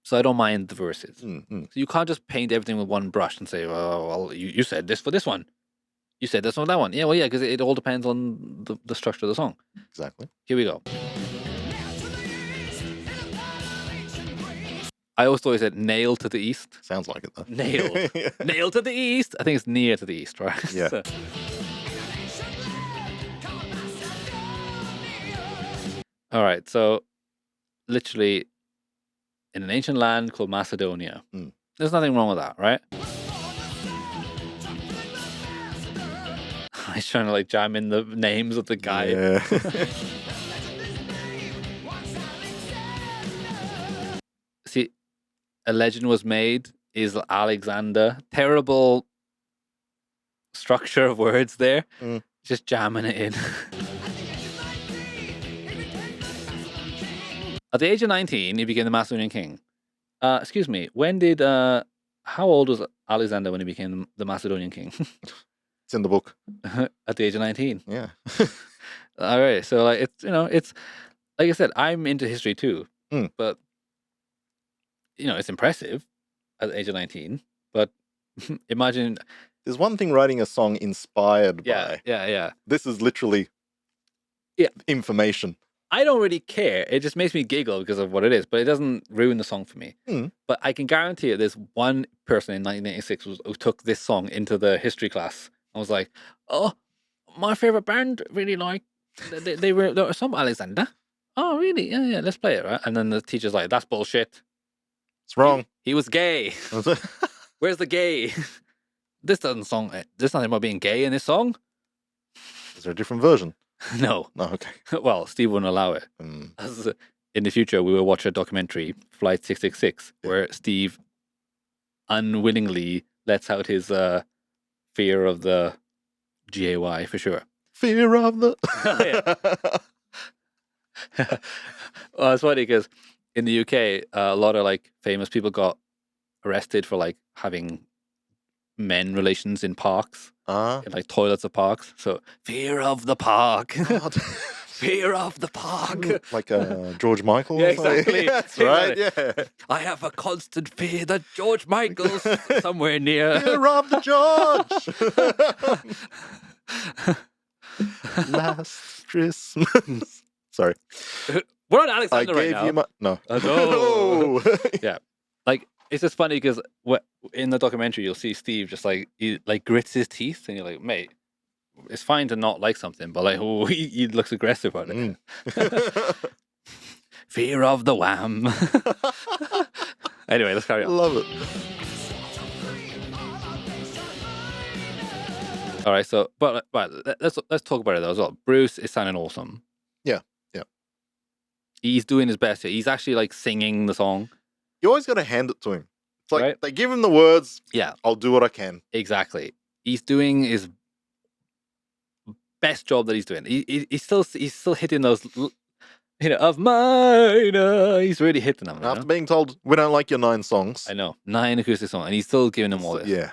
So I don't mind the verses. Mm. So you can't just paint everything with one brush and say, well, you said this for this one. You said this for that one. Yeah, well, yeah, because it all depends on the structure of the song. Exactly. Here we go. I always thought he said nail to the east. Sounds like it though. Nailed. Yeah. Nail to the east. I think it's near to the east, right? Yeah. So- all right. So literally in an ancient land called Macedonia. Mm. There's nothing wrong with that, right? He's trying to like jam in the names of the guy. Yeah. See, a legend was made is Alexander. Terrible structure of words there. Mm. Just jamming it in. At the age of 19, he became the Macedonian king. Excuse me, when did how old was Alexander when he became the Macedonian king? It's in the book. At the age of 19. Yeah. All right, so like it's, you know, it's like I said, I'm into history too, Mm. but you know, it's impressive at the age of 19. But imagine, There's one thing writing a song inspired yeah, by. yeah. This is literally Yeah. information. I don't really care. It just makes me giggle because of what it is, but it doesn't ruin the song for me. Mm. But I can guarantee you, there's one person in 1986 who took this song into the history class and was like, "Oh, my favorite band really like they were some Alexander. Oh, really? Yeah, let's play it, right?" And then the teacher's like, "That's bullshit. It's wrong. He was gay. Where's the gay? There's nothing about being gay in this song." Is there a different version? No. No, okay. Well, Steve wouldn't allow it. Mm. As in the future, we will watch a documentary, Flight 666, Yeah. where Steve unwillingly lets out his fear of the GAY for sure. Fear of the. Well, it's funny because in the UK, a lot of like famous people got arrested for like having men relations in parks, Ah. in like toilets of parks. So fear of the park, God. fear of the park. Like George Michael. Yeah, or something? exactly. That's right. Exactly. Yeah. I have a constant fear that George Michael's somewhere near. Fear of the George. Last Christmas. Sorry. We're on I Alexander right gave now. you my. No. Oh, No. yeah. Like it's just funny because in the documentary you'll see Steve just like he like grits his teeth and you're like, mate, it's fine to not like something, but like he looks aggressive on it. Mm. Fear of the Wham. Anyway, let's carry on. Love it. All right, so but let's talk about it though as well. Bruce is sounding awesome. Yeah. He's doing his best here. He's actually like singing the song. You always got to hand it to him. It's like right? they give him the words. Yeah, I'll do what I can. exactly. He's doing his best job that he's doing. He's still hitting those, of mine. He's really hitting them. And after being told we don't like your 9 songs, I know 9 acoustic songs, and he's still giving them all this. yeah,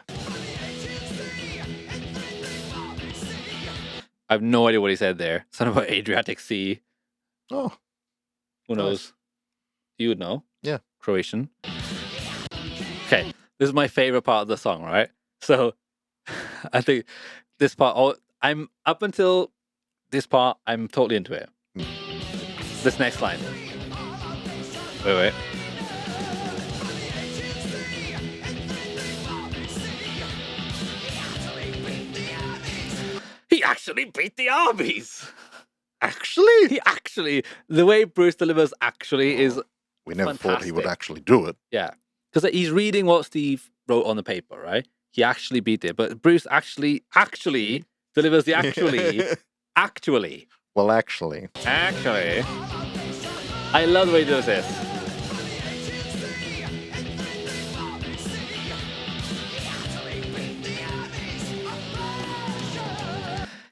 I have no idea what he said there. Something about Adriatic Sea. oh, Who knows? You would know. Yeah. Croatian. Okay, this is my favorite part of the song, right? So, I think this part. I'm up until this part. I'm totally into it. This next line. Wait. He actually beat the armies. actually, The way Bruce delivers actually is, we never thought he would fantastic. actually do it. yeah. Because he's reading what Steve wrote on the paper, right? He actually beat it. But Bruce actually delivers the actually. Well, actually, I love the way he does this.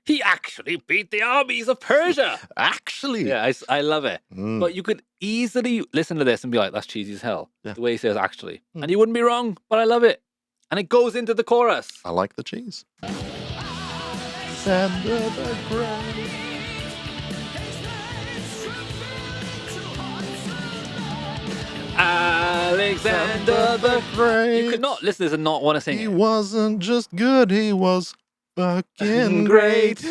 He actually beat the armies of Persia. actually, Yeah, I love it. Mm. But you could easily listen to this and be like, that's cheesy as hell. Yeah. The way he says actually. And you wouldn't be wrong, but I love it. And it goes into the chorus. I like the cheese. Alexander the Great. Alexander the Great. You could not listen to this and not want to sing He it. wasn't just good, he was fucking great.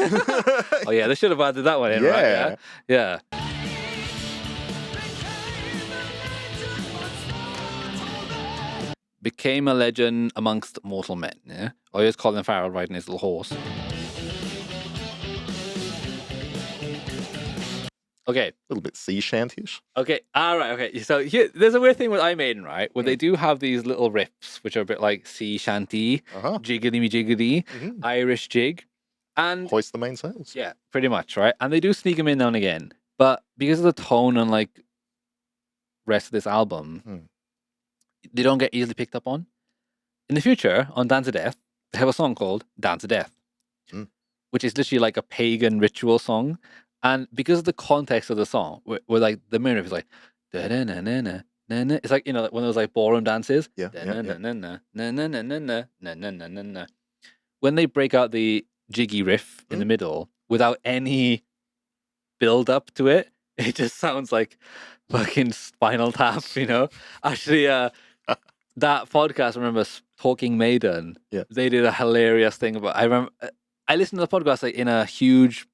Oh yeah, they should have added that one in, right? Yeah. Became a legend amongst mortal men. Yeah. Oh, here's Colin Farrell riding his little horse. Okay. A little bit sea shanty-ish. Okay. All right. Okay. So here, there's a weird thing with I Maiden, right? Where they do have these little riffs, which are a bit like sea shanty, Uh-huh. jiggity me jiggity, Mhm. Irish jig, and Hoist the mainsails. yeah, pretty much, right? And they do sneak them in now and again, but because of the tone and like rest of this album, they don't get easily picked up on. In the future, on Dance to Death, they have a song called Dance to Death, which is literally like a pagan ritual song. And because of the context of the song, where like the main riff is like, da-da-na-na-na-na-na. It's like, like one of those like ballroom dances. Yeah. Da-na-na-na-na-na-na-na-na-na-na. When they break out the jiggy riff in the middle without any build up to it, it just sounds like fucking Spinal Tap, Actually, that podcast, I remember Talking Maiden. Yeah. They did a hilarious thing about. I remember I listened to the podcast like in a huge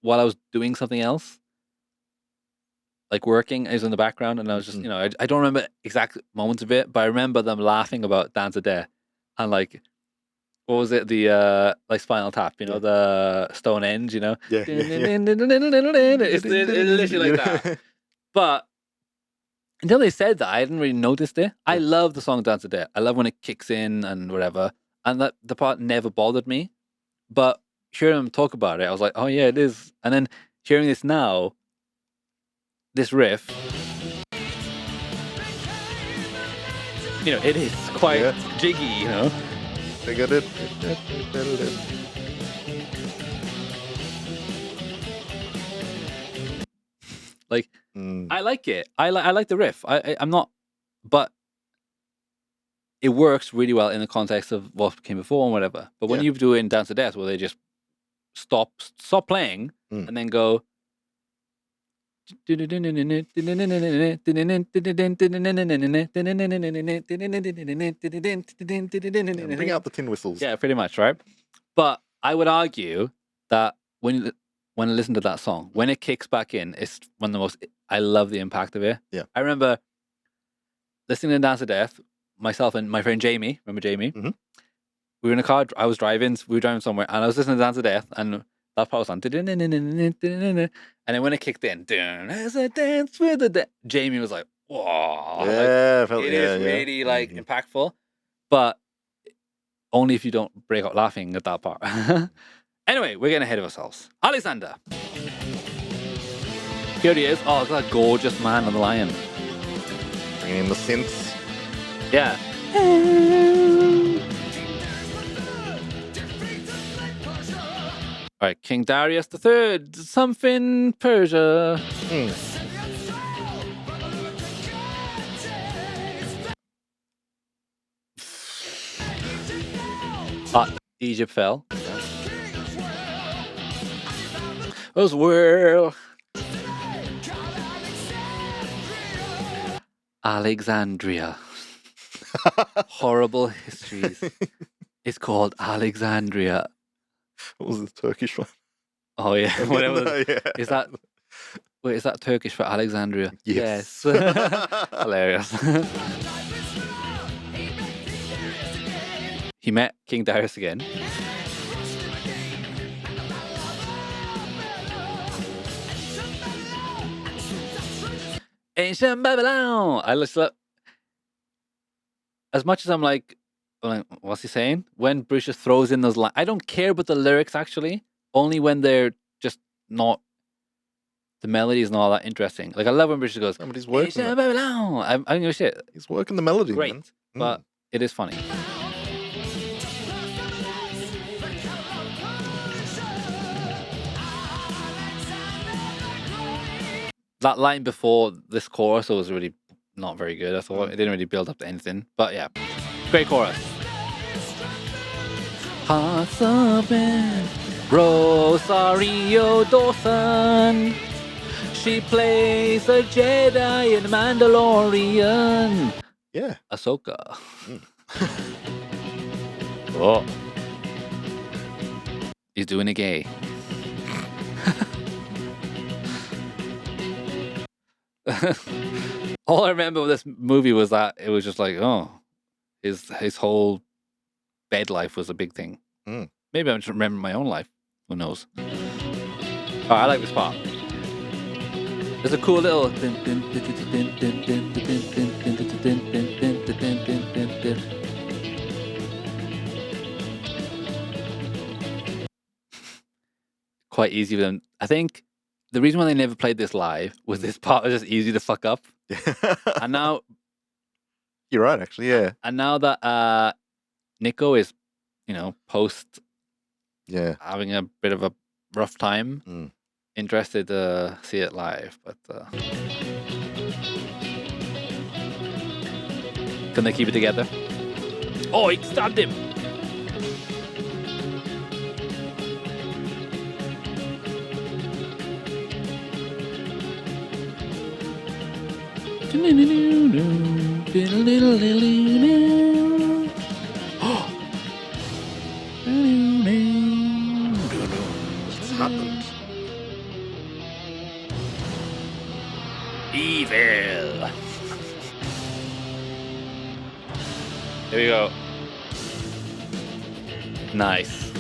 while I was doing something else, like working. I was in the background, and I was just I don't remember exact moments of it, but I remember them laughing about Dance of Death and like. What was it? The like Spinal Tap, the Stonehenge, Yeah. It's literally like that. But until they said that, I hadn't really noticed it. I love the song Dance to Death. I love when it kicks in and whatever. And that the part never bothered me. But hearing them talk about it, I was like, oh yeah, it is. And then hearing this now, this riff, it is quite jiggy, Figured it. Like, I like it. I like the riff. I'm not, but it works really well in the context of what came before and whatever. But when you do it in Dance to Death, where they just stop playing and then go. Bring out the tin whistles. Yeah, pretty much, right? But I would argue that when I listen to that song, when it kicks back in, it's one of the most. I love the impact of it. Yeah. I remember listening to Dance to Death, myself and my friend Jamie. Remember Jamie? Mhm. We were in a car. I was driving. We were driving somewhere, and I was listening to Dance to Death, and that part was on. And then when it kicked in, as I dance with the Jamie was like, "Whoa!" Yeah, It is really like impactful, but only if you don't break out laughing at that part. Anyway, we're getting ahead of ourselves. Alexander. Here he is. Oh, look at that gorgeous man on the lion. Bringing in the synths. Yeah. All right, King Darius III, something Persia. Egypt fell. Those were Alexandria. Horrible histories. It's called Alexandria. What was the Turkish one? Oh yeah, whatever. No, yeah. Is that? Wait, is that Turkish for Alexandria? Yes. Hilarious. He met King Darius again. Ancient Babylon. I listen. As much as I'm like, what's he saying? When Bruce just throws in those lines, I don't care about the lyrics actually. Only when they're just not. The melody is not all that interesting. Like I love when Bruce goes. Somebody's working. Ancient Babylon. I don't give a shit. He's working the melody. Great, man. but it is funny. That line before this chorus was really not very good. I thought it didn't really build up to anything. But yeah, great chorus. Hearts open, Rosario Dawson. She plays a Jedi in Mandalorian. Yeah. Ahsoka. Oh. He's doing a gay. All I remember of this movie was that it was just like, oh, his whole bed life was a big thing. Maybe I just remember my own life. Who knows? Oh, I like this part. There's a cool little. Quite easy for them. I think the reason why they never played this live was this part was just easy to fuck up. And now You're right, actually, yeah. And now that Nico is, post having a bit of a rough time, interested to see it live, but can they keep it together? Oh, he stabbed him! What's happened? Evil. Here we go. Nice.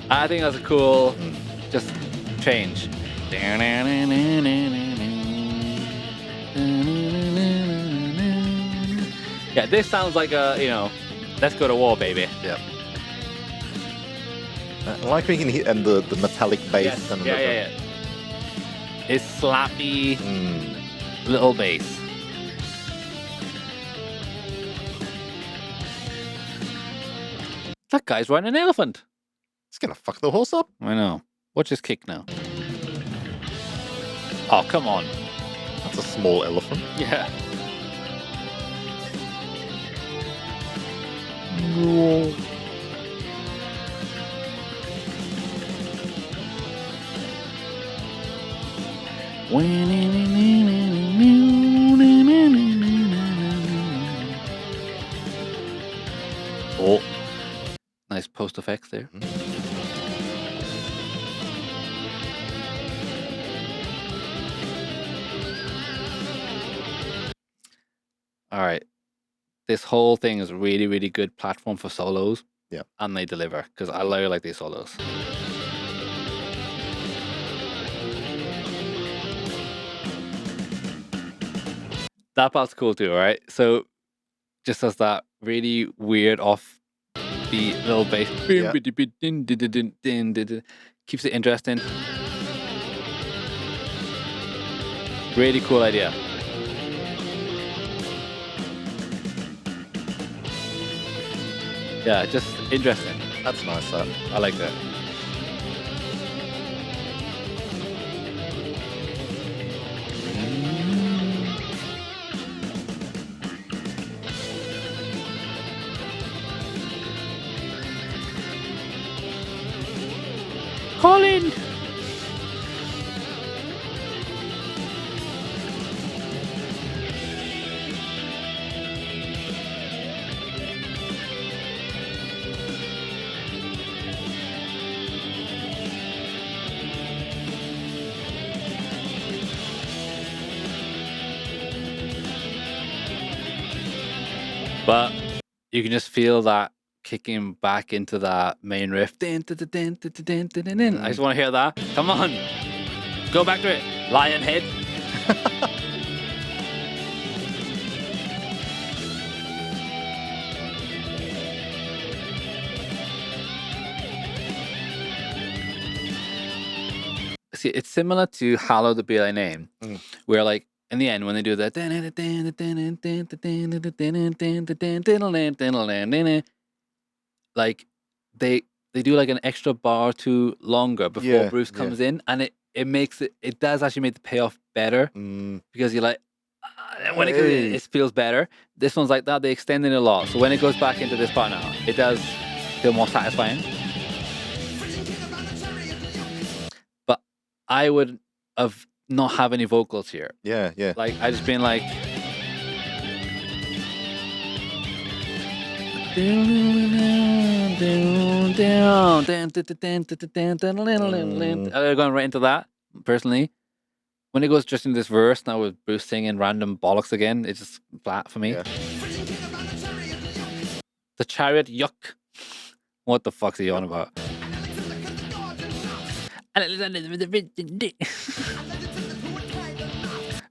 I think that's a cool, just change. Yeah, this sounds like a, let's go to war, baby. Yeah. I like when you can hear and the metallic bass. Yes. And Yeah. It's slappy little bass. That guy's riding an elephant. It's gonna fuck the horse up. I know. Watch his kick now. Oh, come on. That's a small elephant. Yeah. Oh, nice post effects there. All right. This whole thing is really, really good platform for solos. Yeah. And they deliver because I really like these solos. That part's cool too, right? So just as that really weird offbeat little bass. Keeps it interesting. Really cool idea. Yeah, just interesting. That's nice. That. I like that. Colin! But you can just feel that kicking back into that main riff. I just want to hear that. Come on. Go back to it. Lionhead. See, it's similar to Hallowed Be Thy Name, where like in the end when they do that, like they do like an extra bar or two longer before Bruce comes in, and it makes it does actually make the payoff better because you're like when it comes in, it feels better. This one's like that, they extended it a lot, so when it goes back into this part now, it does feel more satisfying. But I would have not have any vocals here. Yeah, yeah. Like I just been like going right into that personally. When it goes just in this verse now with Bruce singing random bollocks again, it's just flat for me. Yeah. The chariot, yuck. What the fuck's he on about?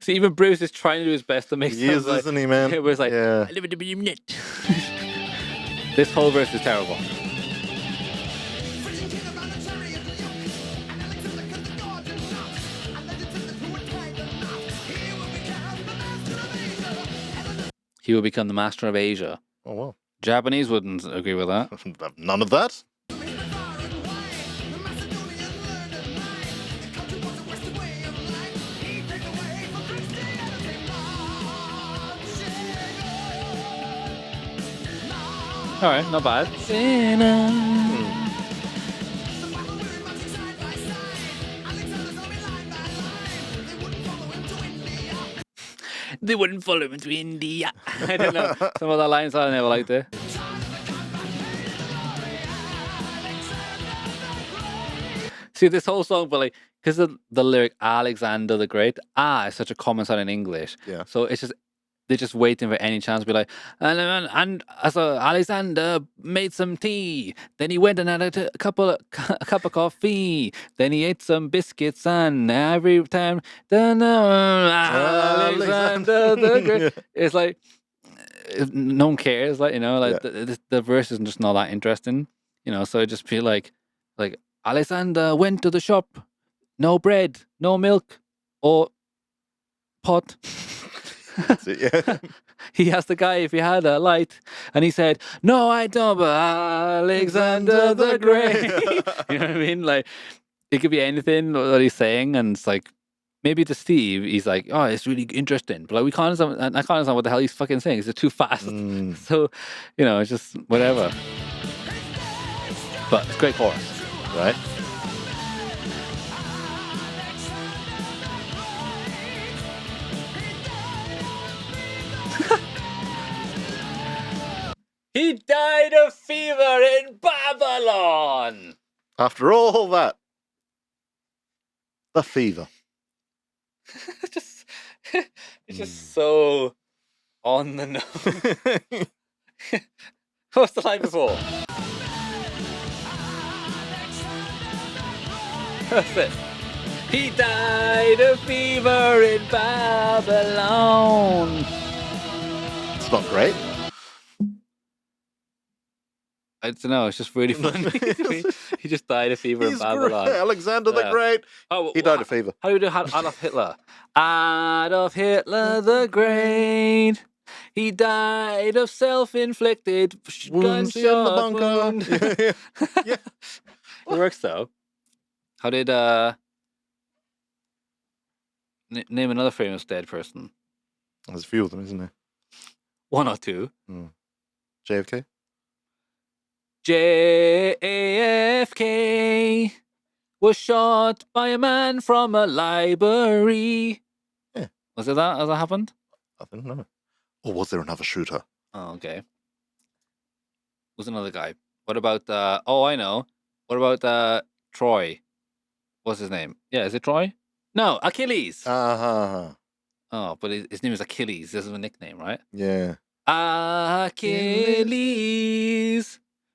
See, even Bruce is trying to do his best to make He is, like, isn't he, man? It was like, yeah. This whole verse is terrible. He will become the master of Asia. Oh, wow. Japanese wouldn't agree with that. None of that? All right, not bad. They wouldn't follow him to India. I don't know. Some of the lines I never liked it. See, this whole song, but like, because of the lyric Alexander the Great, is such a common sound in English. Yeah. So it's just, they're just waiting for any chance to be like, and so Alexander made some tea. Then he went and had a cup of coffee. Then he ate some biscuits, and every time, Alexander the Great. Yeah. It's like, no one cares, like, you know, like the verse is just not that interesting, you know, so I just feel like Alexander went to the shop, no bread, no milk, or pot. That's it, yeah. He asked the guy if he had a light, and he said, "No, I don't, but Alexander the Great." You know what I mean? Like, it could be anything that he's saying, and it's like, maybe to Steve, he's like, "Oh, it's really interesting," but like, I can't understand what the hell he's fucking saying. It's too fast. So, you know, it's just whatever. But it's a great chorus. Right? He died of fever in Babylon. After all that, the fever. It's just so on the nose. What's the line before? That's it. He died of fever in Babylon. It's not great. I don't know. It's just really funny. He just died of fever in He's Babylon. great. Alexander the Yeah. Great. Oh, He died of fever. How do we do Adolf Hitler? Adolf Hitler the Great. He died of self-inflicted Wounds in the gunshot bunker. wound. Yeah, yeah. It works though. How did name another famous dead person? There's a few of them, isn't there? One or two. JFK. JFK was shot by a man from a library. Yeah. Was it that? Has that happened? I don't know. Or was there another shooter? Oh, okay. Was another guy. What about oh, I know. What about Troy? What's his name? Yeah, is it Troy? No, Achilles. Uh-huh. Oh, but his name is Achilles. This is a nickname, right? Yeah. Achilles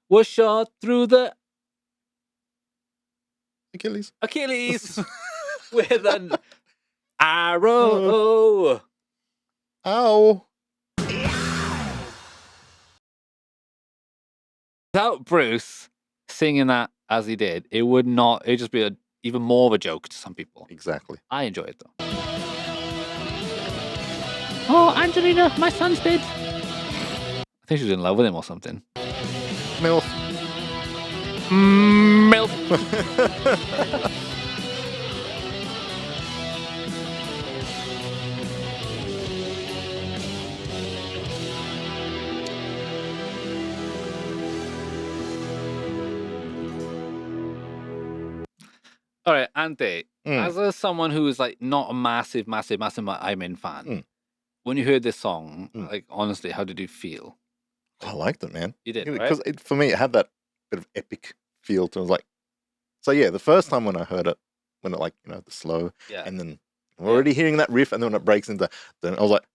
was shot through the Achilles. Achilles with an arrow. Ow. Without Bruce singing that as he did, it would not. It'd just be even more of a joke to some people. Exactly. I enjoy it though. Oh, Angelina, my son's dead. I think she's in love with him or something. MILF. Milk. All right, Ante, as someone who is like not a massive Iron fan, when you heard this song, like honestly, how did you feel? I liked it, man. You did, right? Because for me, it had that bit of epic feel to it. It was like, so yeah, the first time when I heard it, when it like, the slow, and then I'm already hearing that riff, and then when it breaks into, then I was like,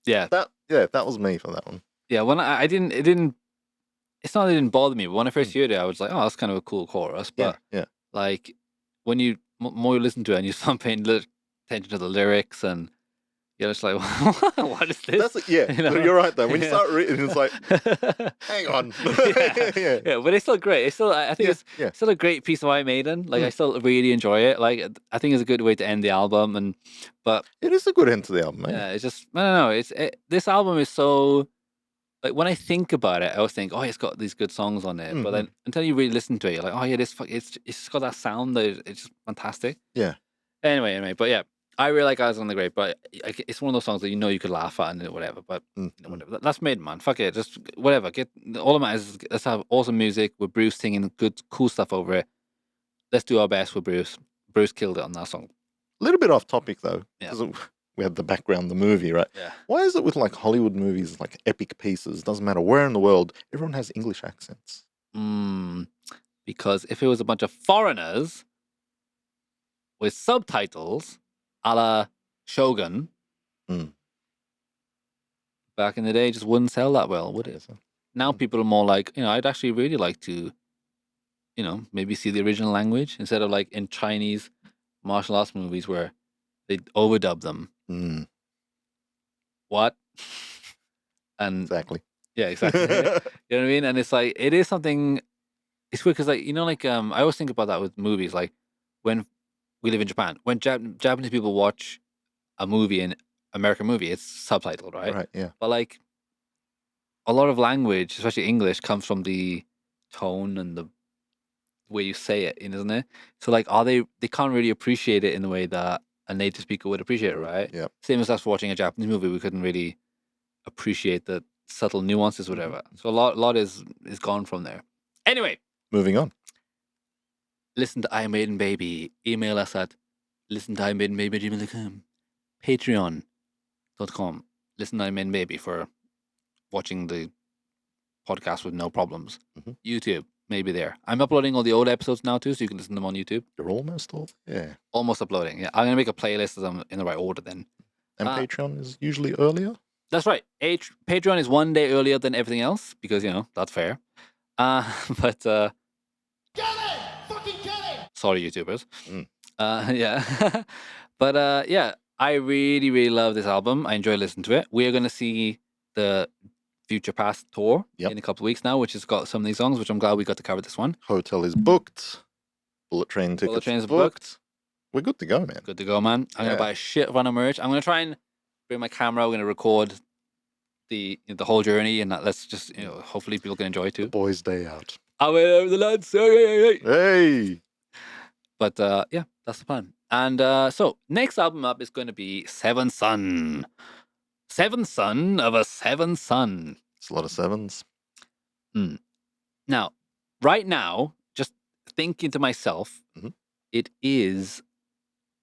yeah, that was me for that one. Yeah, when I didn't, it didn't. It's not that it didn't bother me, but when I first heard it, I was like, oh, that's kind of a cool chorus. But yeah. like when you more you listen to it and you start paying attention to the lyrics, and you're just like, what is this? That's you're right though. When you start reading, it's like, hang on. Yeah, but it's still great. It's still, I think it's still a great piece of Maiden. Like I still really enjoy it. Like I think it's a good way to end the album, but it is a good end to the album, man. Yeah, it's just I don't know. This album is so. Like when I think about it, I always think, oh, it's got these good songs on it. But then until you really listen to it, you're like, oh yeah, it's got that sound that it's just fantastic. Yeah. Anyway, but yeah, I really like Eyes on the Grave, but it's one of those songs that you could laugh at and whatever. But whatever. That's Maiden, man. Fuck it, just whatever. All of matters is let's have awesome music with Bruce singing good, cool stuff over it. Let's do our best with Bruce. Bruce killed it on that song. A little bit off topic though. Yeah. We had the background, the movie, right? Yeah. Why is it with like Hollywood movies, like epic pieces, doesn't matter where in the world, everyone has English accents? Because if it was a bunch of foreigners with subtitles, a la Shogun, back in the day, it just wouldn't sell that well, would it? Now people are more like, I'd actually really like to, maybe see the original language instead of like in Chinese martial arts movies where they overdub them. What? And exactly. Yeah, exactly. You know what I mean? And it's like it is something. It's weird because I always think about that with movies. Like when we live in Japan, when Japanese people watch a movie, an American movie, it's subtitled, right? Right. Yeah. But like a lot of language, especially English, comes from the tone and the way you say it, isn't it? So like, they can't really appreciate it in the way that a native speaker would appreciate it, right? Yeah. Same as us watching a Japanese movie, we couldn't really appreciate the subtle nuances, whatever. So a lot is gone from there. Anyway, moving on. Listen to Iron Maiden Baby. Email us at listen-to-ironmaidenbaby@gmail.com. Patreon.com. Listen to Iron Maiden Baby for watching the podcast with no problems. YouTube, maybe there. I'm uploading all the old episodes now too, so you can listen to them on YouTube. You're almost all there. Almost uploading. Yeah, I'm gonna make a playlist of them in the right order then. And Patreon is usually earlier. That's right. Patreon is one day earlier than everything else because that's fair. But sorry, YouTubers. Yeah. But yeah, I really, really love this album. I enjoy listening to it. We are gonna see the Future Past tour in a couple of weeks now, which has got some of these songs, which I'm glad we got to cover this one. Hotel is booked. Bullet Train tickets Bullet Train's booked. we're good to go, man. Good to go, man. I'm gonna Yeah. buy a shit ton of merch. I'm gonna try and bring my camera. We're gonna record the whole journey, and let's just hopefully people can enjoy it too. Boys' day out. I went over the lads. Hey. Hey. But yeah, that's the plan. And so next album up is going to be Seventh Son. Seventh son of a seventh son. It's a lot of sevens. Now, right now, just thinking to myself, Mhm. it is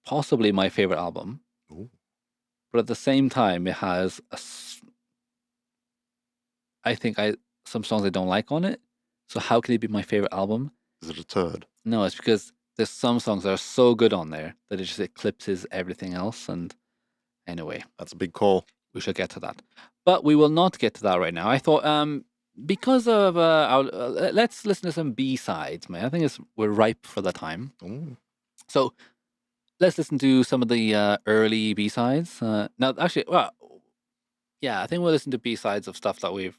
possibly my favorite album. Ooh. But at the same time, it has some songs I don't like on it. So how can it be my favorite album? Is it a turd? No, it's because there's some songs that are so good on there that it just eclipses everything else. And anyway, That's a big call. we shall get to that. But we will not get to that right now. I thought because of let's listen to some B-sides, man. I think we're ripe for the time. Ooh. So let's listen to some of the early B-sides. Now, actually, well, yeah, I think we'll listen to B-sides of stuff that we've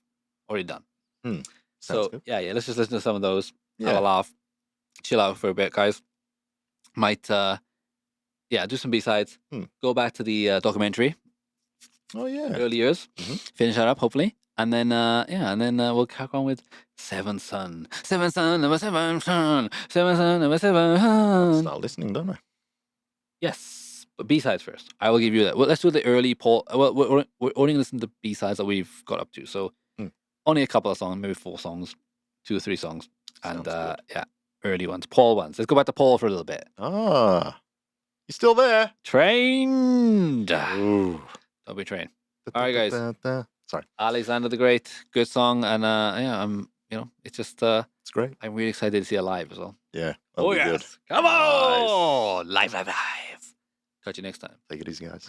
already done. Sounds So good. yeah, let's just listen to some of those. Have Yeah. a laugh, chill out for a bit, guys. Might do some B-sides. Go back to the documentary, Oh yeah. early years. Mhm. Finish that up, hopefully. And then we'll crack on with Seventh Son. Seventh son of a seventh son. Seventh son of a seventh son. Start listening, don't I? Yes, but B-sides first. I will give you that. Well, let's do the early Paul. Well, we're only listening to B-sides that we've got up to. So only a couple of songs, maybe 4 songs, 2 or 3 songs, and Sounds good. early ones, Paul ones. Let's go back to Paul for a little bit. Ah, you still there? Trained. Ooh. Don't be trained. All right, guys. Sorry. Alexander the Great, good song, and it's just It's great. I'm really excited to see it live as well. Yeah. That'll be good. Come on, live. Catch you next time. Take it easy, guys.